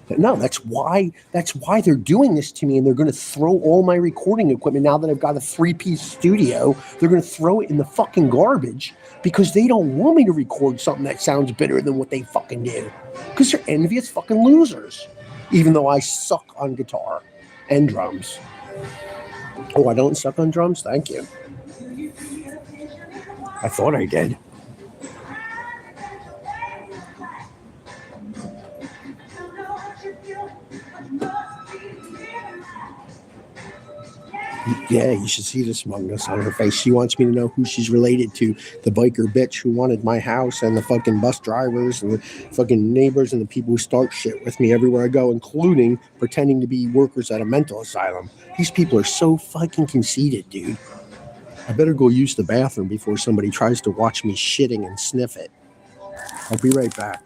But no, that's why they're doing this to me, and they're going to throw all my recording equipment now that I've got a 3-piece studio. They're going to throw it in the fucking garbage because they don't want me to record something that sounds better than what they fucking do. Because they're envious fucking losers. Even though I suck on guitar and drums. Oh, I don't suck on drums? Thank you. I thought I did. Yeah, you should see the smugness on her face. She wants me to know who she's related to. The biker bitch who wanted my house, and the fucking bus drivers and the fucking neighbors and the people who start shit with me everywhere I go, including pretending to be workers at a mental asylum. These people are so fucking conceited, dude. I better go use the bathroom before somebody tries to watch me shitting and sniff it. I'll be right back.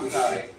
Sorry.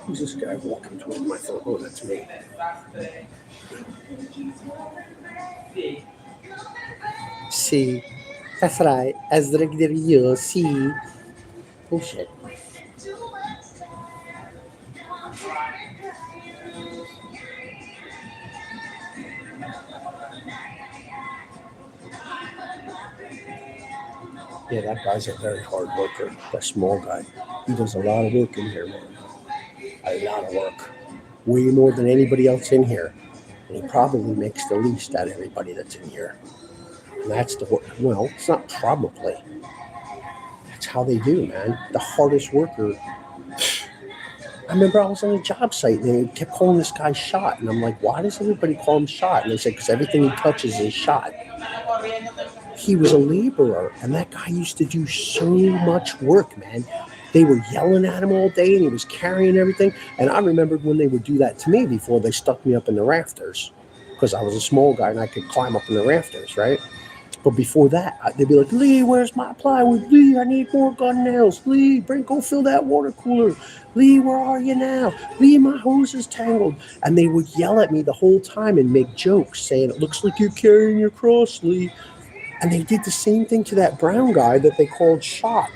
Who's this guy walking towards my phone? Oh, that's me. See, that's right. Ezra gidiyor. See. Oh shit. Yeah, that guy's a very hard worker. That small guy. He does a lot of work in here, man. A lot of work. Way more than anybody else in here. And he probably makes the least out of everybody that's in here. And that's the work. Well, it's not probably. That's how they do, man. The hardest worker. I remember I was on a job site and they kept calling this guy Shot. And I'm like, why does everybody call him Shot? And they said, because everything he touches is shot. He was a laborer, and that guy used to do so much work, man. They were yelling at him all day, and he was carrying everything. And I remembered when they would do that to me before they stuck me up in the rafters, because I was a small guy and I could climb up in the rafters, right? But before that, they'd be like, Lee, where's my plywood? Lee, I need more gun nails. Lee, go fill that water cooler. Lee, where are you now? Lee, my hose is tangled. And they would yell at me the whole time and make jokes saying, it looks like you're carrying your cross, Lee. And they did the same thing to that brown guy that they called Shot.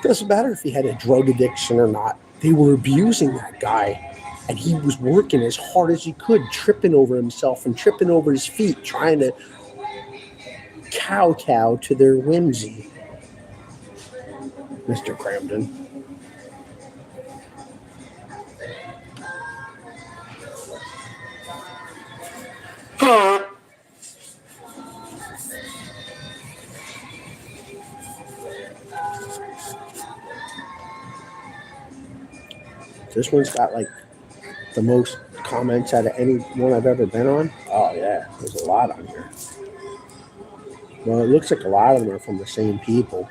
Doesn't matter if he had a drug addiction or not. They were abusing that guy. And he was working as hard as he could, tripping over himself and tripping over his feet, trying to kowtow to their whimsy. Mr. Cramden. This one's got like the most comments out of any one I've ever been on. Oh yeah, there's a lot on here. Well, it looks like a lot of them are from the same people.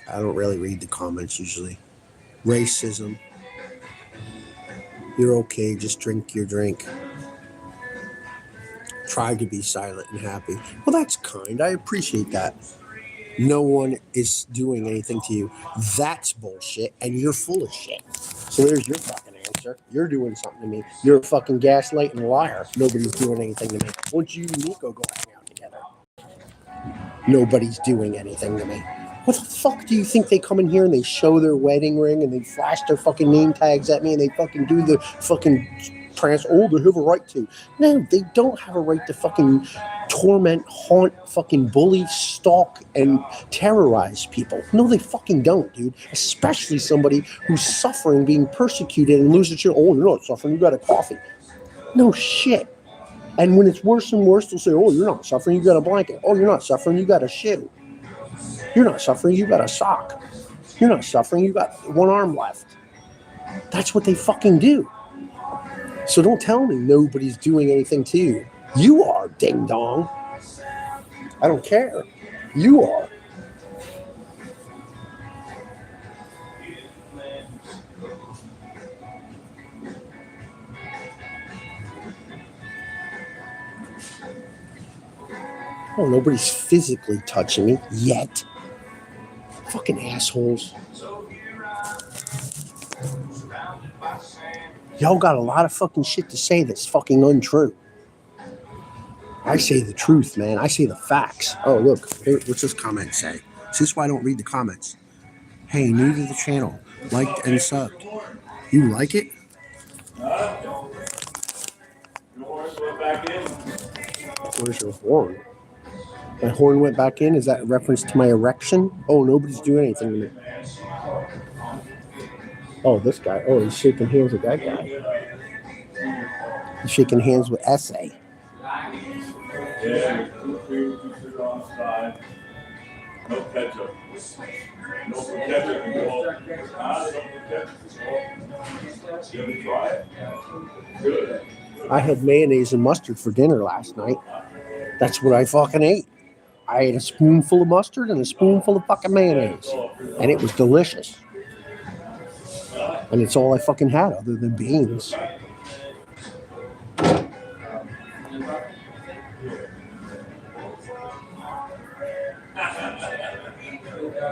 I don't really read the comments usually. Racism. You're okay, just drink your drink. Try to be silent and happy. Well, that's kind. I appreciate that. No one is doing anything to you. That's bullshit, and you're full of shit. So there's your fucking answer. You're doing something to me. You're a fucking gaslighting liar. Nobody's doing anything to me. Once you and Nico go hang out together, nobody's doing anything to me. What the fuck do you think they come in here and they show their wedding ring and they flash their fucking name tags at me and they fucking do the fucking they have a right to. No, they don't have a right to fucking torment, haunt, fucking bully, stalk, and terrorize people. No, they fucking don't, dude. Especially somebody who's suffering, being persecuted, and losing shit. Oh, you're not suffering. You got a coffee. No shit. And when it's worse and worse, they'll say, oh, you're not suffering. You got a blanket. Oh, you're not suffering. You got a shoe. You're not suffering. You got a sock. You're not suffering. You got one arm left. That's what they fucking do. So don't tell me nobody's doing anything to you. You are, ding dong. I don't care. You are. Oh, nobody's physically touching me yet. Fucking assholes. Y'all got a lot of fucking shit to say that's fucking untrue. I say the truth, man. I say the facts. Oh, look. Hey, what's this comment say? This is why I don't read the comments. Hey, new to the channel. Liked and subbed. You like it? Where's your horn? My horn went back in? Is that a reference to my erection? Oh, nobody's doing anything to me. Oh, this guy. Oh, he's shaking hands with that guy. He's shaking hands with S.A. Yeah, no ketchup. No ketchup. You ever try it? Good. I had mayonnaise and mustard for dinner last night. That's what I fucking ate. I ate a spoonful of mustard and a spoonful of fucking mayonnaise. And it was delicious. And it's all I fucking had other than beans.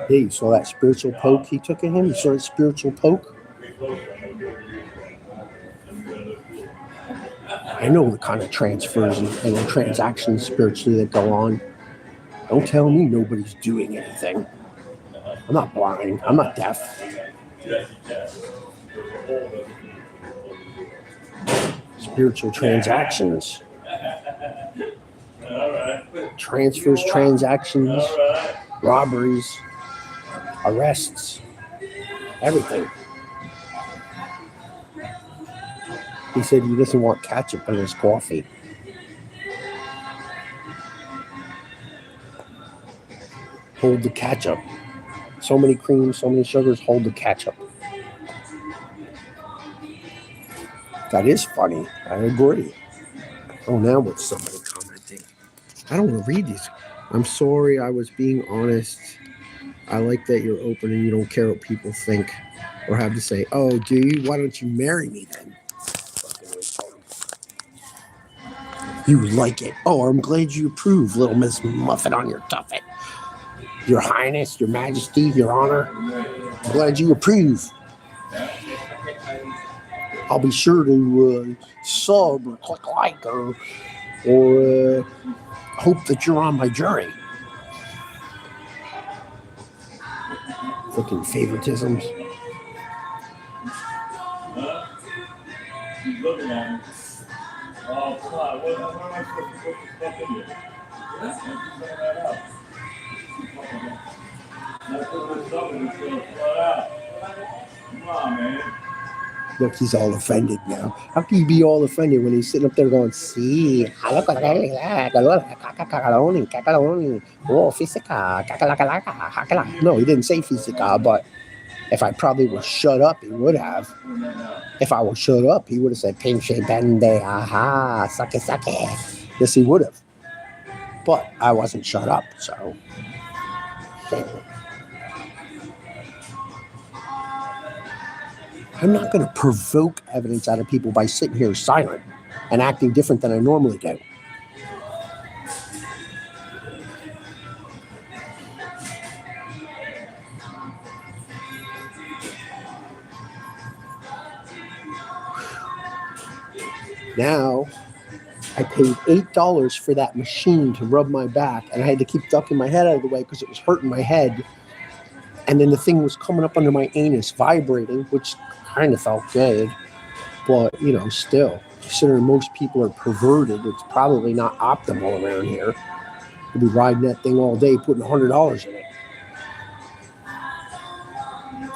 Hey, you saw that spiritual poke he took at him? You saw that spiritual poke? I know the kind of transfers and transactions spiritually that go on. Don't tell me nobody's doing anything. I'm not blind. I'm not deaf. Spiritual transactions. Transfers, transactions, robberies, arrests, everything. He said he doesn't want ketchup in his coffee. Hold the ketchup. So many creams, so many sugars, hold the ketchup. That is funny. I agree. Oh, now what's somebody commenting? I don't want to read these. I'm sorry, I was being honest. I like that you're open and you don't care what people think or have to say. Oh, do you? Why don't you marry me then? You like it. Oh, I'm glad you approve, little Miss Muffin on your tuffet. Your Highness, Your Majesty, Your Honor. I'm glad you approve. I'll be sure to sub or click like or hope that you're on my jury. Fucking favoritisms. He's looking at me. Oh, come on. What am I supposed to put this stuff in here? Let's figure that out. Let's put this stuff in it's going to flood out. Come on, man. Look, he's all offended now. How can you be all offended when he's sitting up there going, see, oh, physica, no, he didn't say physica, but if I probably was shut up, he would have. If I was shut up, he would have said, pinche bende, aha, sake sake. Yes, he would have. But I wasn't shut up, so. I'm not going to provoke evidence out of people by sitting here silent and acting different than I normally do. Now, I paid $8 for that machine to rub my back, and I had to keep ducking my head out of the way because it was hurting my head. And then the thing was coming up under my anus, vibrating, which kind of felt good, but, you know, still. Considering most people are perverted, it's probably not optimal around here. You'll be riding that thing all day, putting $100 in it.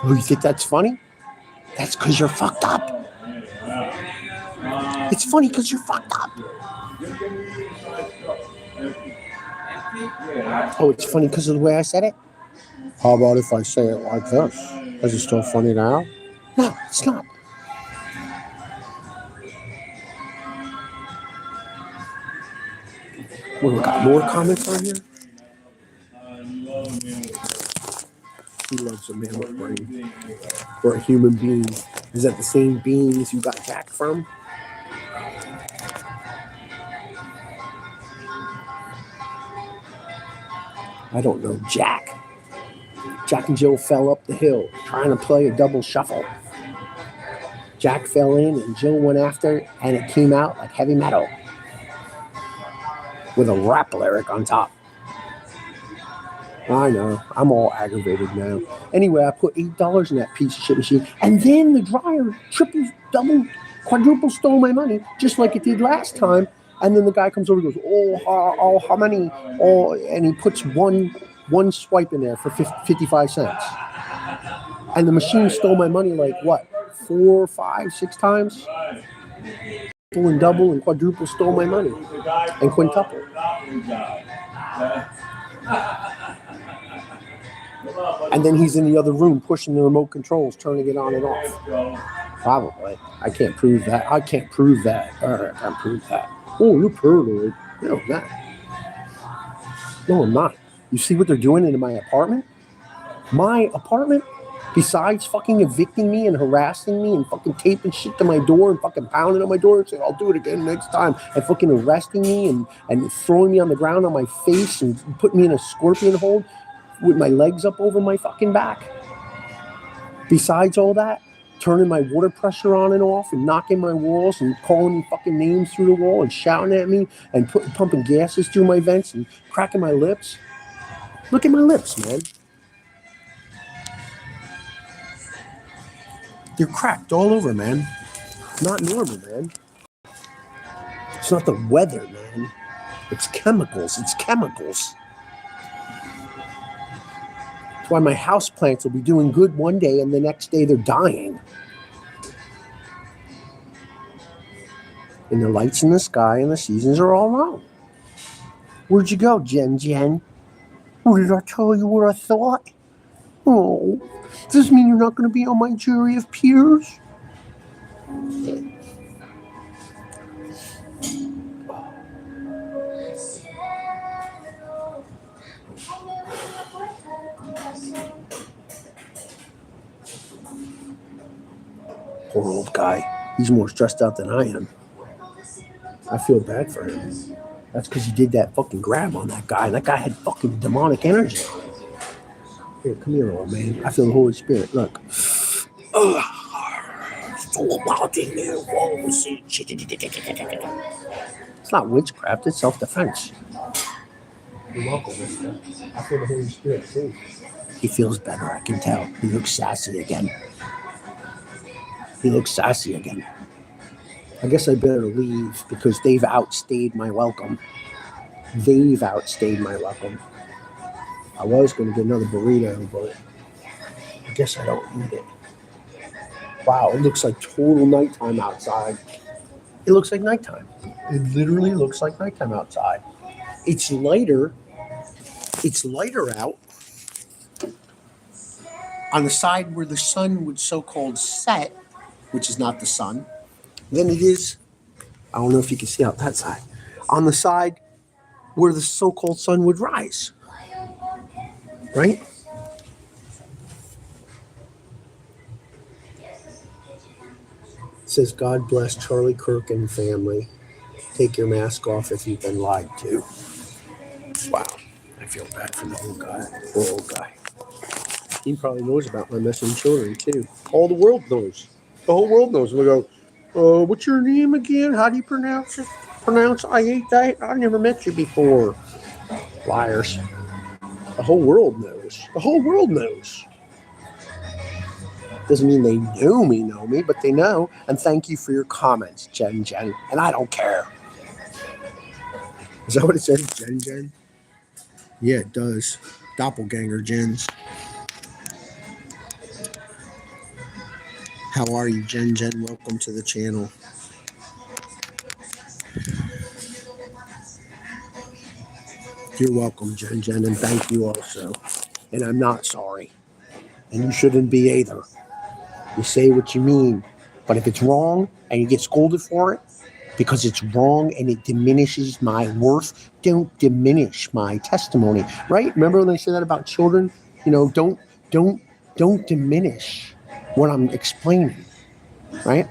Oh, you think that's funny? That's because you're fucked up. It's funny because you're fucked up. Oh, it's funny because of the way I said it? How about if I say it like this? Is it still funny now? No, it's not. Well, we got more comments on here? He loves a man with brain. Or a human being. Is that the same beings you got Jack from? I don't know. Jack and Jill fell up the hill trying to play a double shuffle. Jack fell in and Jill went after it, and it came out like heavy metal with a rap lyric on top. I know. I'm all aggravated now. Anyway, I put $8 in that piece of shit machine, and then the dryer triple, double, quadruple stole my money, just like it did last time. And then the guy comes over and goes, how many? Oh, and he puts one swipe in there for 55 cents. And the machine stole my money like what? 4, 5, 6 times? Triple and double and quadruple stole my money. And quintuple. And then he's in the other room pushing the remote controls, turning it on and off. Probably. I can't prove that. All right, I can't prove that. Oh, you're paranoid. No, I'm not. No, I'm not. You see what they're doing in my apartment? My apartment, besides fucking evicting me and harassing me and fucking taping shit to my door and fucking pounding on my door and saying, I'll do it again next time, and fucking arresting me and throwing me on the ground on my face and putting me in a scorpion hold with my legs up over my fucking back. Besides all that, turning my water pressure on and off and knocking my walls and calling me fucking names through the wall and shouting at me and pumping gases through my vents and cracking my lips. Look at my lips, man. They're cracked all over, man. Not normal, man. It's not the weather, man. It's chemicals. It's chemicals. That's why my houseplants will be doing good one day and the next day they're dying. And the lights in the sky and the seasons are all wrong. Where'd you go, Jen? Oh, did I tell you what I thought? Oh, does this mean you're not going to be on my jury of peers? Poor old guy. He's more stressed out than I am. I feel bad for him. That's because he did that fucking grab on that guy. That guy had fucking demonic energy. Here, come here, old man. I feel the Holy Spirit. Look. It's not witchcraft. It's self-defense. You're welcome, mister. I feel the Holy Spirit, too. He feels better, I can tell. He looks sassy again. I guess I better leave because they've outstayed my welcome. I was going to get another burrito, but I guess I don't need it. Wow, it looks like total nighttime outside. It looks like nighttime. It literally looks like nighttime outside. It's lighter out on the side where the sun would so-called set, which is not the sun, than it is, I don't know if you can see out that side, on the side where the so-called sun would rise. Right? It says, God bless Charlie Kirk and family. Take your mask off if you've been lied to. Wow. I feel bad for the poor old guy. He probably knows about my missing children, too. All the world knows. The whole world knows. We go, what's your name again? How do you pronounce it? I ate that. I never met you before. Liars. The whole world knows. Doesn't mean they know me, but they know. And thank you for your comments, Jen. And I don't care. Is that what it says, Jen? Yeah, it does. Doppelganger Jens. How are you, Jen? Welcome to the channel. You're welcome, Jen, and thank you also. And I'm not sorry. And you shouldn't be either. You say what you mean. But if it's wrong and you get scolded for it because it's wrong and it diminishes my worth, don't diminish my testimony. Right? Remember when they say that about children? You know, don't diminish what I'm explaining. Right?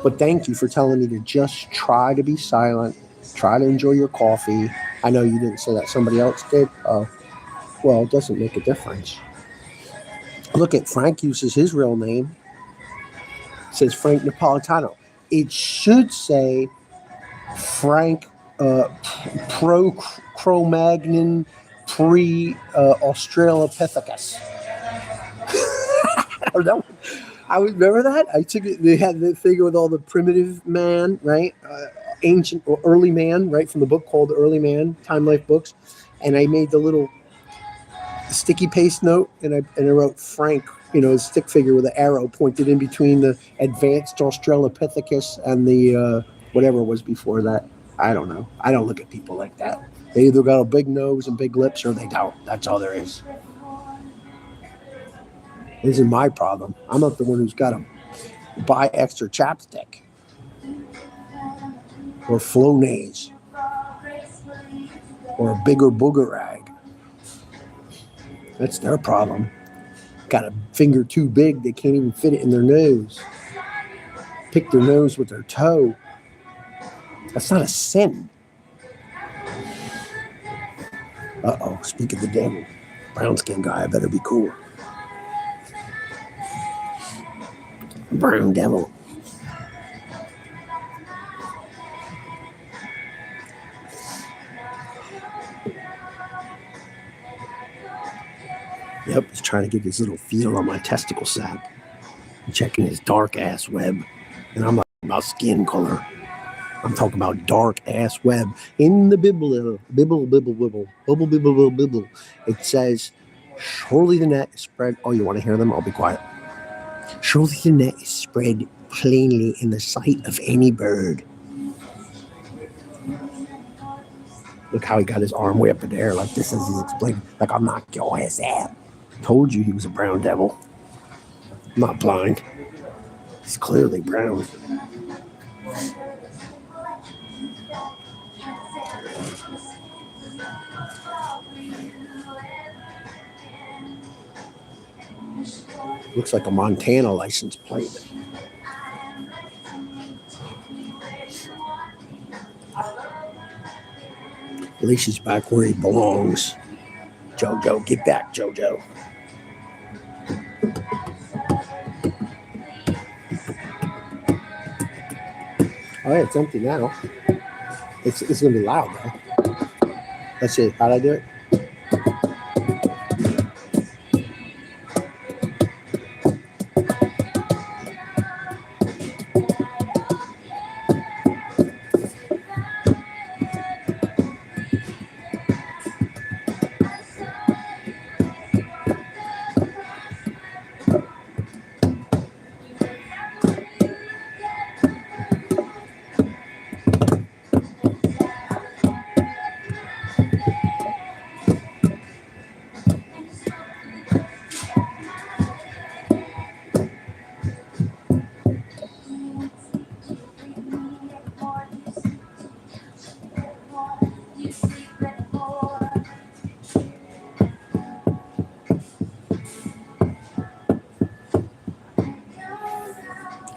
But thank you for telling me to just try to be silent, try to enjoy your coffee. I know you didn't say that, somebody else did. Well, it doesn't make a difference. Look at Frank uses his real name. It says Frank Napolitano. It should say Frank Pro Cro-Magnon pre Australopithecus. I remember that. I took it. They had the figure with all the primitive man, right? Ancient or early man, right? From the book called Early Man, Time Life Books, and I made the little sticky paste note, and I wrote Frank, a stick figure with an arrow pointed in between the advanced Australopithecus and the whatever was before that. I don't know. I don't look at people like that. They either got a big nose and big lips, or they don't. That's all there is. This is my problem. I'm not the one who's got to buy extra chapstick or Flonase or a bigger booger rag. That's their problem. Got a finger too big, they can't even fit it in their nose. Pick their nose with their toe. That's not a sin. Uh-oh, speak of the devil. Brown skin guy, I better be cool. Brown devil. Yep, he's trying to get his little feel on my testicle sack. I'm checking his dark ass web. And I'm not about skin color. I'm talking about dark ass web. In the Bible. It says, surely the net is spread. Oh, you want to hear them? I'll be quiet. Surely the net is spread plainly in the sight of any bird. Look how he got his arm way up in the air, like this is his explaining. Like, I'll knock your ass out. Told you he was a brown devil. I'm not blind. He's clearly brown. Looks like a Montana license plate. At least he's back where he belongs. Jojo, get back, Jojo. Oh, yeah, it's empty now. It's going to be loud, though. Let's see. How'd I do it?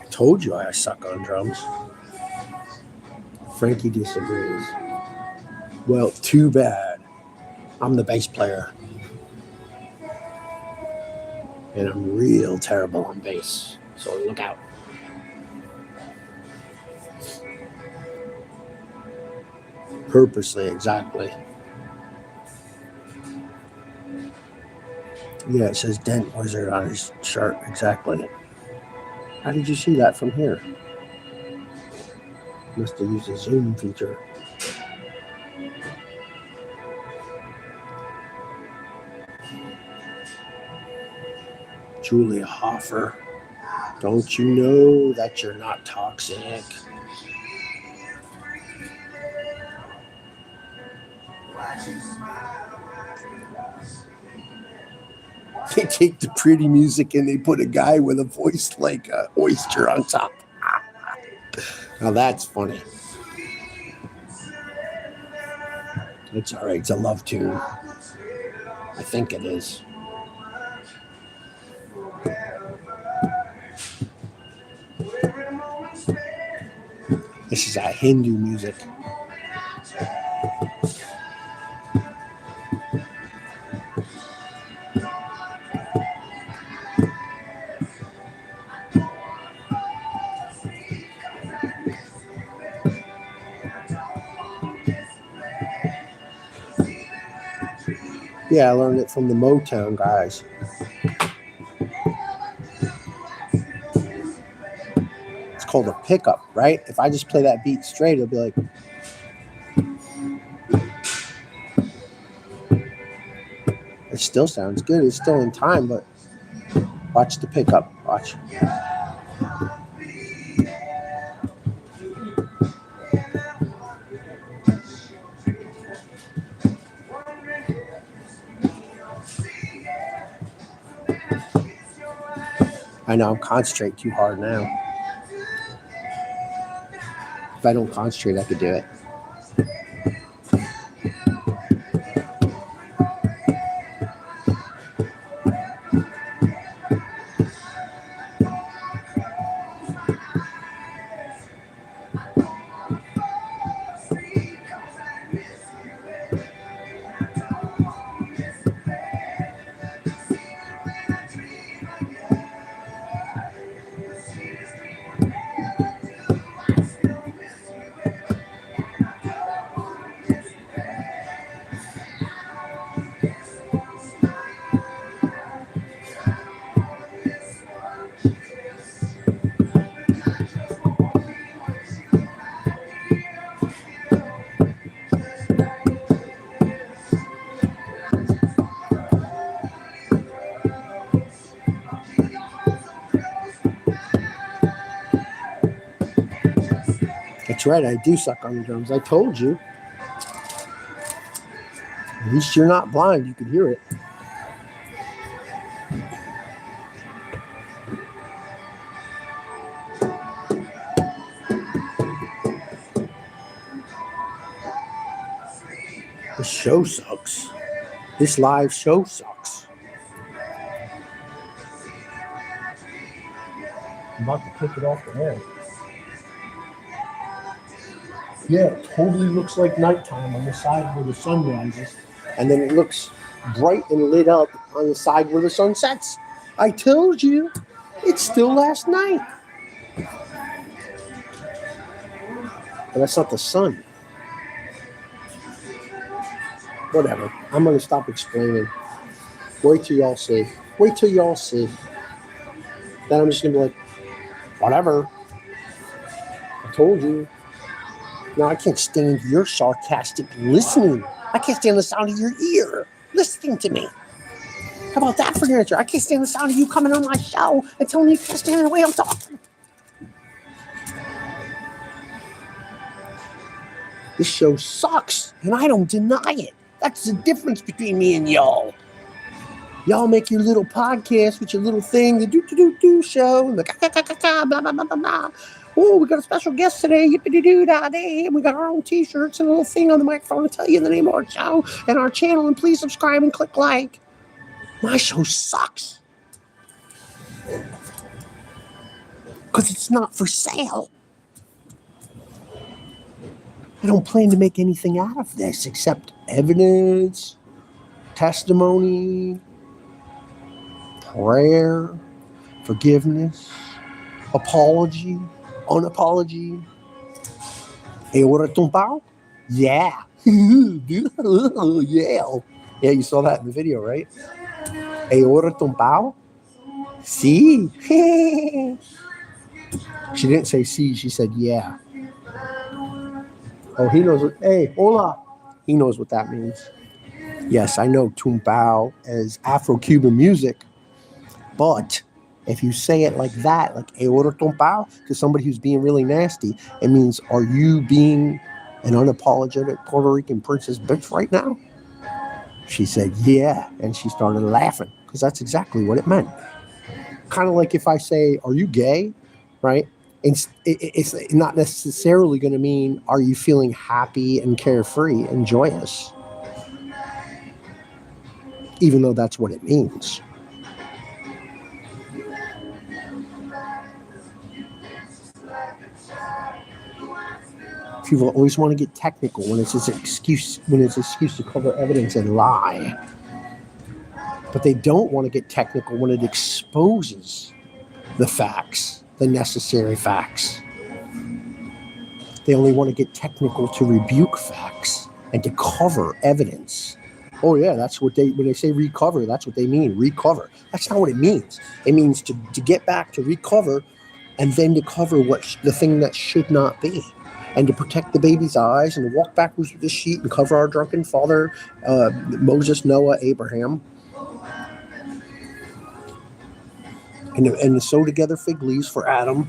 Told you I suck on drums. Frankie disagrees. Well, too bad. I'm the bass player. And I'm real terrible on bass. So look out. Purposely, exactly. Yeah, it says Dent Wizard on his shirt. Exactly. How did you see that from here? Must have used the zoom feature. Julia Hoffer. Don't you know that you're not toxic? They take the pretty music and they put a guy with a voice like an oyster on top. Now that's funny. It's all right. It's a love tune. I think it is. This is Hindu music. Yeah, I learned it from the Motown guys. It's called a pickup, right? If I just play that beat straight, it'll be like. It still sounds good. It's still in time, but watch the pickup. Watch. I know I'm concentrating too hard now. If I don't concentrate, I could do it. That's right, I do suck on the drums. I told you. At least you're not blind. You could hear it. This show sucks. This live show sucks. I'm about to take it off the air. Yeah, it totally looks like nighttime on the side where the sun rises. And then it looks bright and lit up on the side where the sun sets. I told you, it's still last night. But that's not the sun. Whatever. I'm going to stop explaining. Wait till y'all see. Wait till y'all see. Then I'm just going to be like, whatever. I told you. Now, I can't stand your sarcastic listening. I can't stand the sound of your ear listening to me. How about that for your answer? I can't stand the sound of you coming on my show and telling me you can't stand the way I'm talking. This show sucks, and I don't deny it. That's the difference between me and y'all. Y'all make your little podcast with your little thing, the do show, and the blah, blah, blah, blah, blah. Oh, we got a special guest today, yippity-doo-dah-day, and we got our own t-shirts and a little thing on the microphone to tell you the name of our show and our channel, and please subscribe and click like. My show sucks. Because it's not for sale. I don't plan to make anything out of this except evidence, testimony, prayer, forgiveness, apology, unapology. Hey, what a tumpao? Yeah. Yeah. Yeah, you saw that in the video, right? Aorta tumbao? Sí. She didn't say sí, she said yeah. Oh, he knows what, hey, hola. He knows what that means. Yes, I know tumbao is Afro-Cuban music, but if you say it like that, like aorta tumbao, to somebody who's being really nasty, it means, are you being an unapologetic Puerto Rican princess bitch right now? She said, yeah, and she started laughing, because that's exactly what it meant. Kind of like if I say, are you gay, right? It's not necessarily going to mean, are you feeling happy and carefree and joyous? Even though that's what it means. People always want to get technical when it's an excuse to cover evidence and lie. But they don't want to get technical when it exposes the facts, the necessary facts. They only want to get technical to rebuke facts and to cover evidence. Oh yeah, that's what when they say recover, that's what they mean, recover. That's not what it means. It means to get back, to recover, and then to cover the thing that should not be. And to protect the baby's eyes, and to walk backwards with the sheet and cover our drunken father, Moses, Noah, Abraham. And to sew together fig leaves for Adam.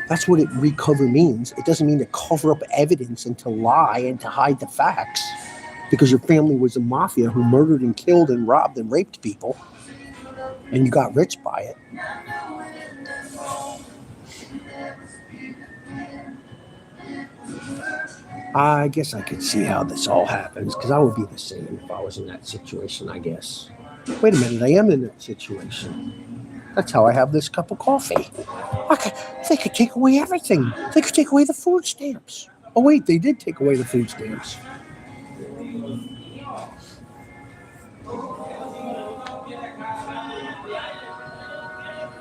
That's what recover means. It doesn't mean to cover up evidence and to lie and to hide the facts because your family was a mafia who murdered and killed and robbed and raped people and you got rich by it. I guess I could see how this all happens because I would be the same if I was in that situation, I guess. Wait a minute, I am in that situation. That's how I have this cup of coffee. They could take away everything. They could take away the food stamps. Oh, wait, they did take away the food stamps.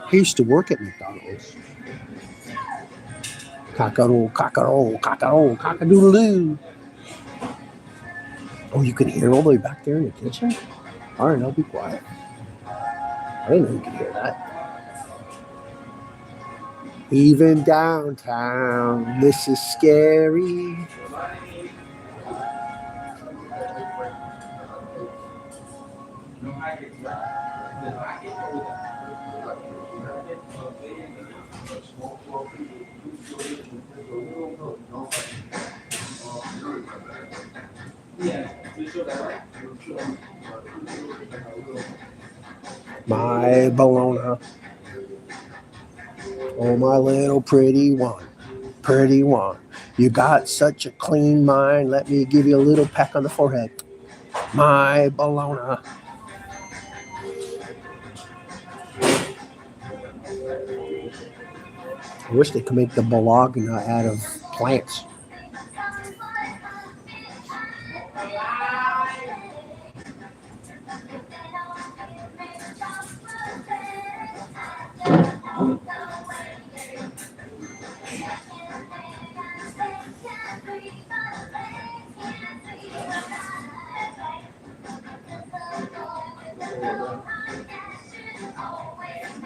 He used to work at McDonald's. Cock-a-doodle, cock-a-doodle, cock-a-doodle, cock-a-doodle-doo. Oh, you can hear all the way back there in the kitchen? All right, I'll be quiet. I didn't know you could hear that. Even downtown, this is scary. My Bologna. Oh, my little pretty one. Pretty one. You got such a clean mind. Let me give you a little peck on the forehead. My Bologna. I wish they could make the Bologna out of plants.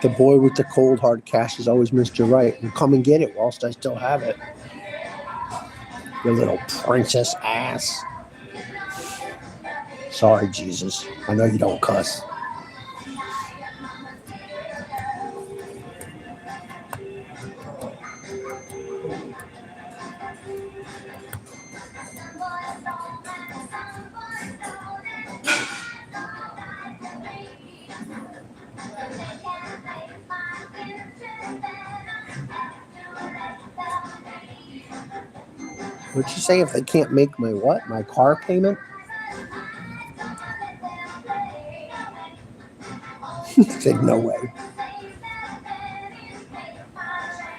The boy with the cold hard cash is always Mr. Right. And come and get it whilst I still have it. You little princess ass. Sorry, Jesus. I know you don't cuss. What'd you say if they can't make my what? My car payment? He said, no way.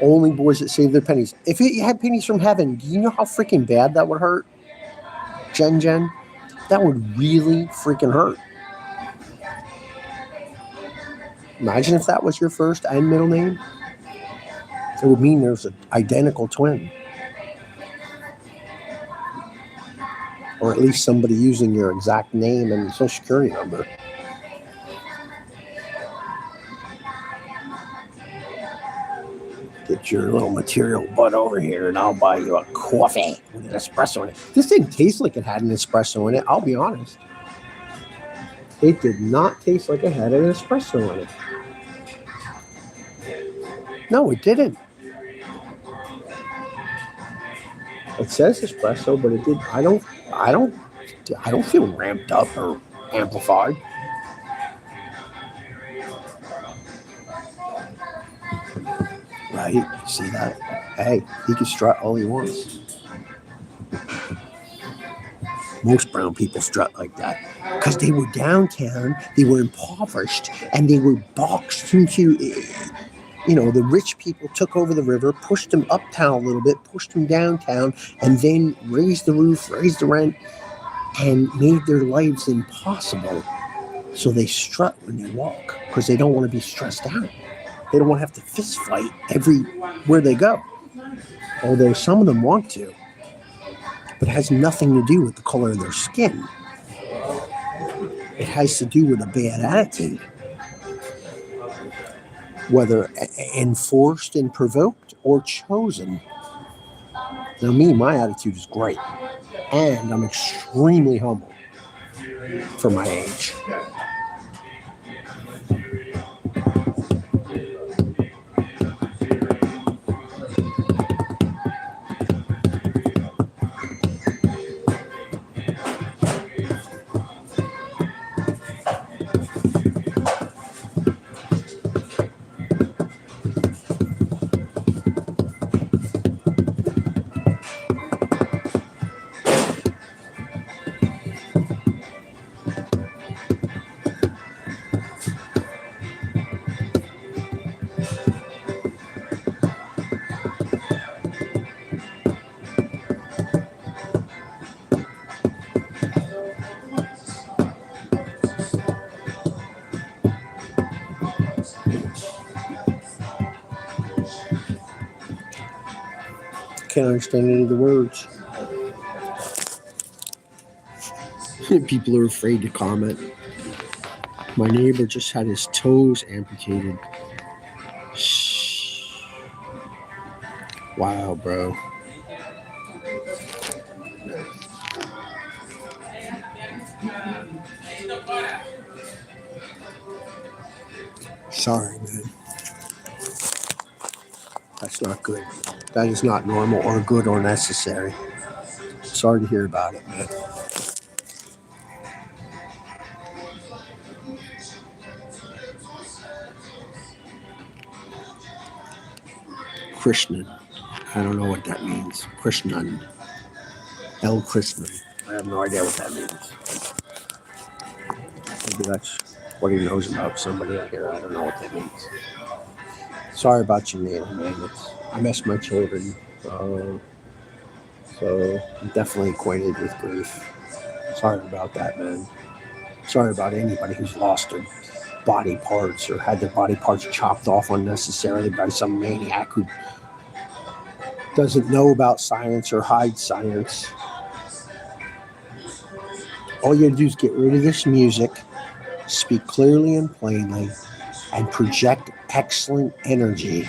Only boys that save their pennies. If it had pennies from heaven, do you know how freaking bad that would hurt? Jen? That would really freaking hurt. Imagine if that was your first and middle name. It would mean there's an identical twin. Or at least somebody using your exact name and social security number. Get your little material butt over here and I'll buy you a coffee with an espresso in it. This thing tastes like it had an espresso in it, I'll be honest. It did not taste like it had an espresso in it. No, it didn't. It says espresso, but it did. I don't feel ramped up or amplified. Right? See that? Hey, he can strut all he wants. Most brown people strut like that because they were downtown, they were impoverished, and they were boxed into. The rich people took over the river, pushed them uptown a little bit, pushed them downtown, and then raised the roof, raised the rent, and made their lives impossible. So they strut when they walk because they don't want to be stressed out. They don't want to have to fist fight everywhere they go. Although some of them want to. But it has nothing to do with the color of their skin. It has to do with a bad attitude. Whether enforced and provoked or chosen. Now me, my attitude is great. And I'm extremely humble for my age. Can't understand any of the words. People are afraid to comment. My neighbor just had his toes amputated. Shh. Wow, bro. Sorry, man. That's not good. That is not normal or good or necessary. Sorry to hear about it, man. Krishnan. I don't know what that means. Krishnan. El Krishnan. I have no idea what that means. Maybe that's what he knows about somebody out here. I don't know what that means. Sorry about your name, man. I miss my children. So I'm definitely acquainted with grief. Sorry about that, man. Sorry about anybody who's lost their body parts or had their body parts chopped off unnecessarily by some maniac who doesn't know about science or hides science. All you have to do is get rid of this music, speak clearly and plainly, and project excellent energy.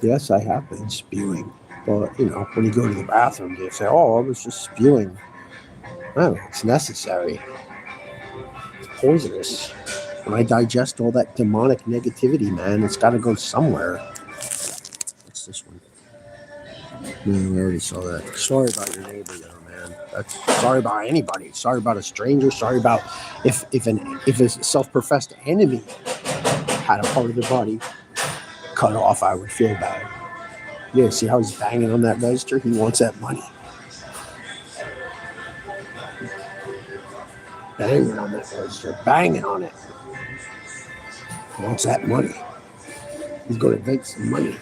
Yes, I have been spewing. But, when you go to the bathroom, they say, oh, I was just spewing. No, it's necessary. It's poisonous. When I digest all that demonic negativity, man, it's got to go somewhere. What's this one? No, I already saw that. Sorry about your neighbor there, man. Sorry about anybody. Sorry about a stranger. Sorry about if a self-professed enemy had a part of their body cut off, I would feel bad. Yeah, see how he's banging on that register? He wants that money. Banging on that register. Banging on it. He wants that money. He's going to make some money.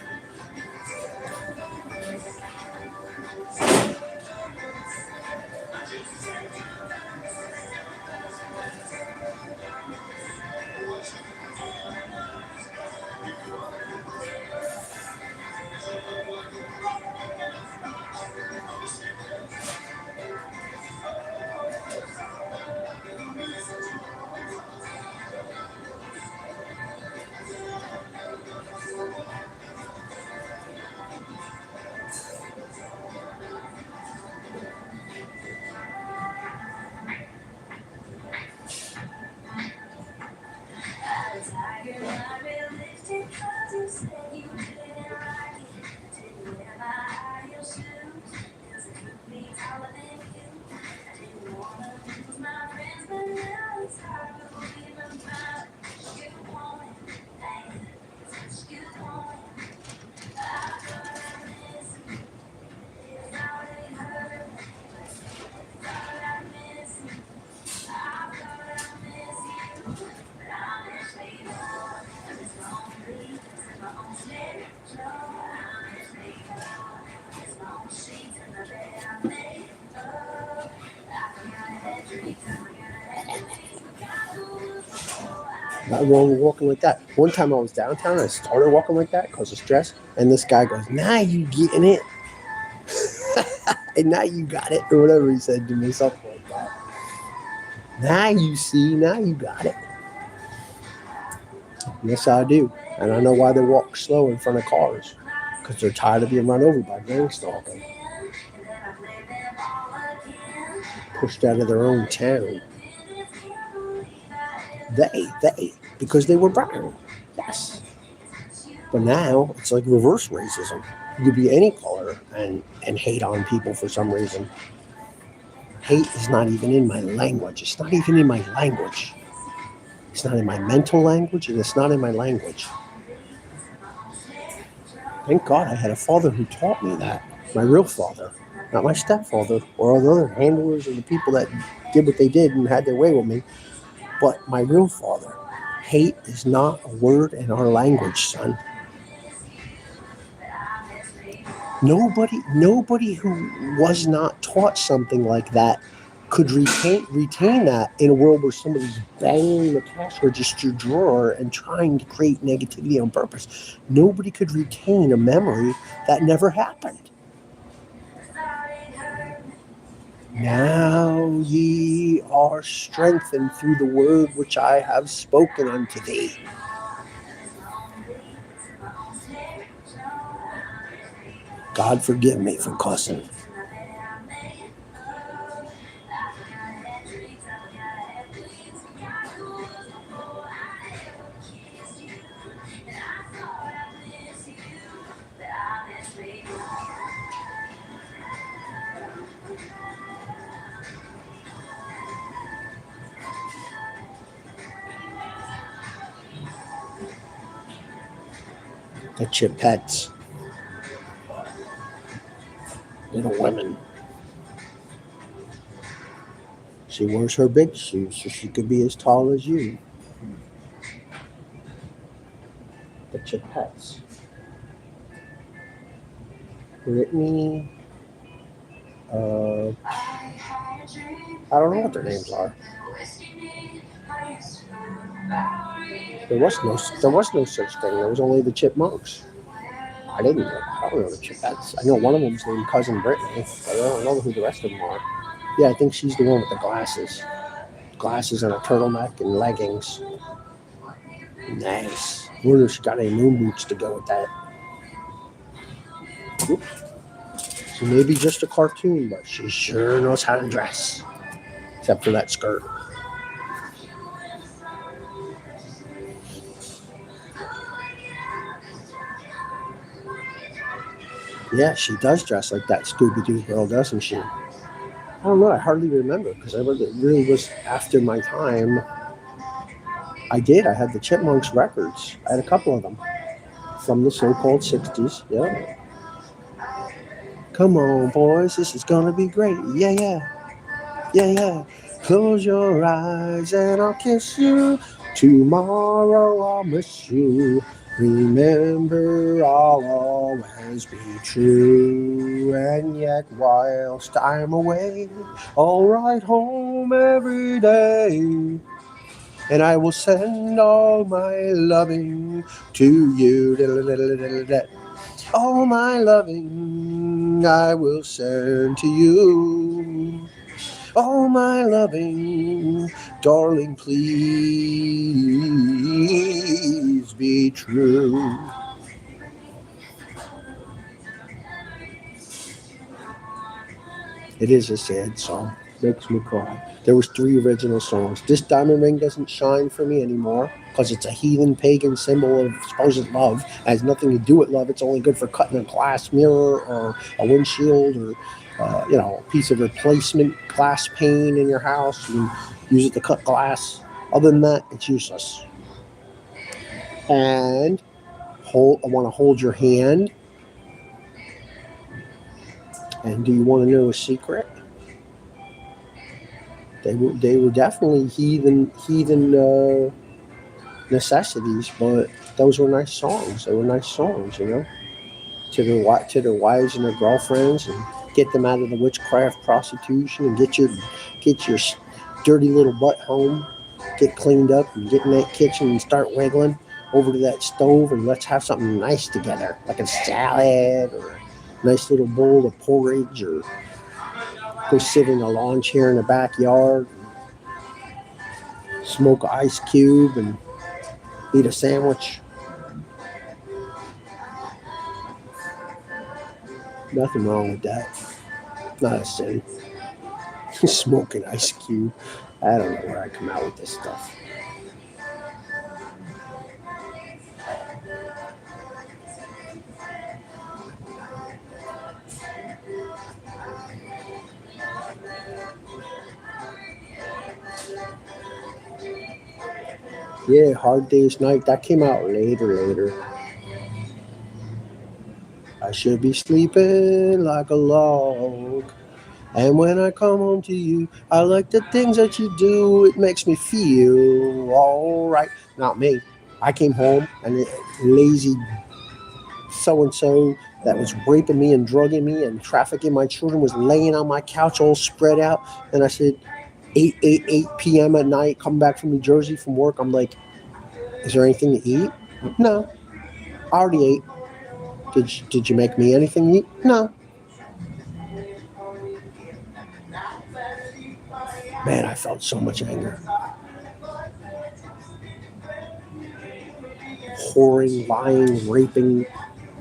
Not wrong with walking like that. One time I was downtown and I started walking like that because of stress, and this guy goes, "Now you getting it," and now you got it, or whatever he said to me, something like that. Now you see, now you got it. Yes, I do, and I know why they walk slow in front of cars, because they're tired of being run over by gang stalking, pushed out of their own town. Because they were brown. Yes. But now it's like reverse racism. You could be any color and hate on people for some reason. Hate is not even in my language. It's not even in my language. It's not in my mental language, and it's not in my language. Thank God I had a father who taught me that. My real father. Not my stepfather or all the other handlers or the people that did what they did and had their way with me. But my real father. Hate is not a word in our language, son. Nobody who was not taught something like that could retain that in a world where somebody's banging the cash register drawer and trying to create negativity on purpose. Nobody could retain a memory that never happened. Now ye are strengthened through the word which I have spoken unto thee. God forgive me for cussing. The Chipettes. Little women. She wears her big shoes so she could be as tall as you. The Chipettes. Brittany. I don't know what their names are. There was no such thing. There was only the Chipmunks. I don't know the Chipettes. I know one of them's named Cousin Brittany, but I don't know who the rest of them are. Yeah, I think she's the one with the glasses. Glasses and a turtleneck and leggings. Nice. I wonder if she got any moon boots to go with that. Oops. She may be just a cartoon, but she sure knows how to dress. Except for that skirt. Yeah, she does dress like that Scooby-Doo girl, doesn't she? I don't know. I hardly remember because it really was after my time. I had the Chipmunks records. I had a couple of them from the so-called 60s. Yeah. Come on, boys. This is going to be great. Yeah. Close your eyes and I'll kiss you. Tomorrow I'll miss you. Remember, I'll always be true, and yet whilst I'm away, I'll write home every day, and I will send all my loving to you. All my loving I will send to you. All my loving, darling, please be true. It is a sad song. Makes me cry. There was 3 original songs. This diamond ring doesn't shine for me anymore because it's a heathen pagan symbol of supposed love. It has nothing to do with love. It's only good for cutting a glass mirror or a windshield or a piece of replacement glass pane in your house. You use it to cut glass. Other than that, it's useless. And I want to hold your hand. And do you want to know a secret? They were definitely heathen necessities, but those were nice songs. They were nice songs, to their wives and their girlfriends, and get them out of the witchcraft prostitution, and get your dirty little butt home get cleaned up and get in that kitchen and start wiggling over to that stove and let's have something nice together, like a salad or a nice little bowl of porridge, or go sit in a lawn chair in the backyard, smoke an ice cube and eat a sandwich. Nothing wrong with that. Not a sin. Smoke an ice cube. I don't know where I come out with this stuff. Yeah, Hard Day's Night. That came out later. I should be sleeping like a log. And when I come home to you, I like the things that you do. It makes me feel all right. Not me. I came home and the lazy so-and-so that was raping me and drugging me and trafficking my children was laying on my couch all spread out. And I said, 8 p.m. at night, come back from New Jersey from work. I'm like, is there anything to eat? No. I already ate. Did you make me anything to eat? No. Man, I felt so much anger. Whoring, lying, raping,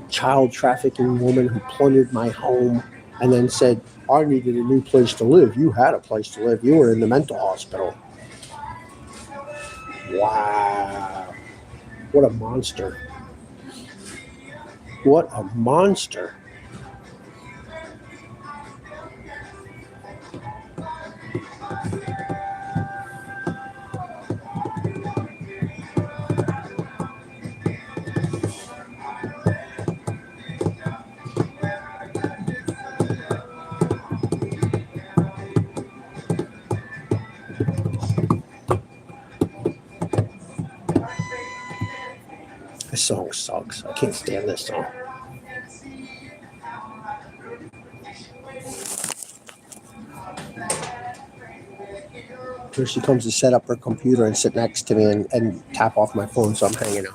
child trafficking woman who plundered my home and then said, I needed a new place to live. You had a place to live. You were in the mental hospital. Wow. What a monster. What a monster. This song sucks. I can't stand this song. Here she comes to set up her computer and sit next to me and tap off my phone, so I'm hanging up.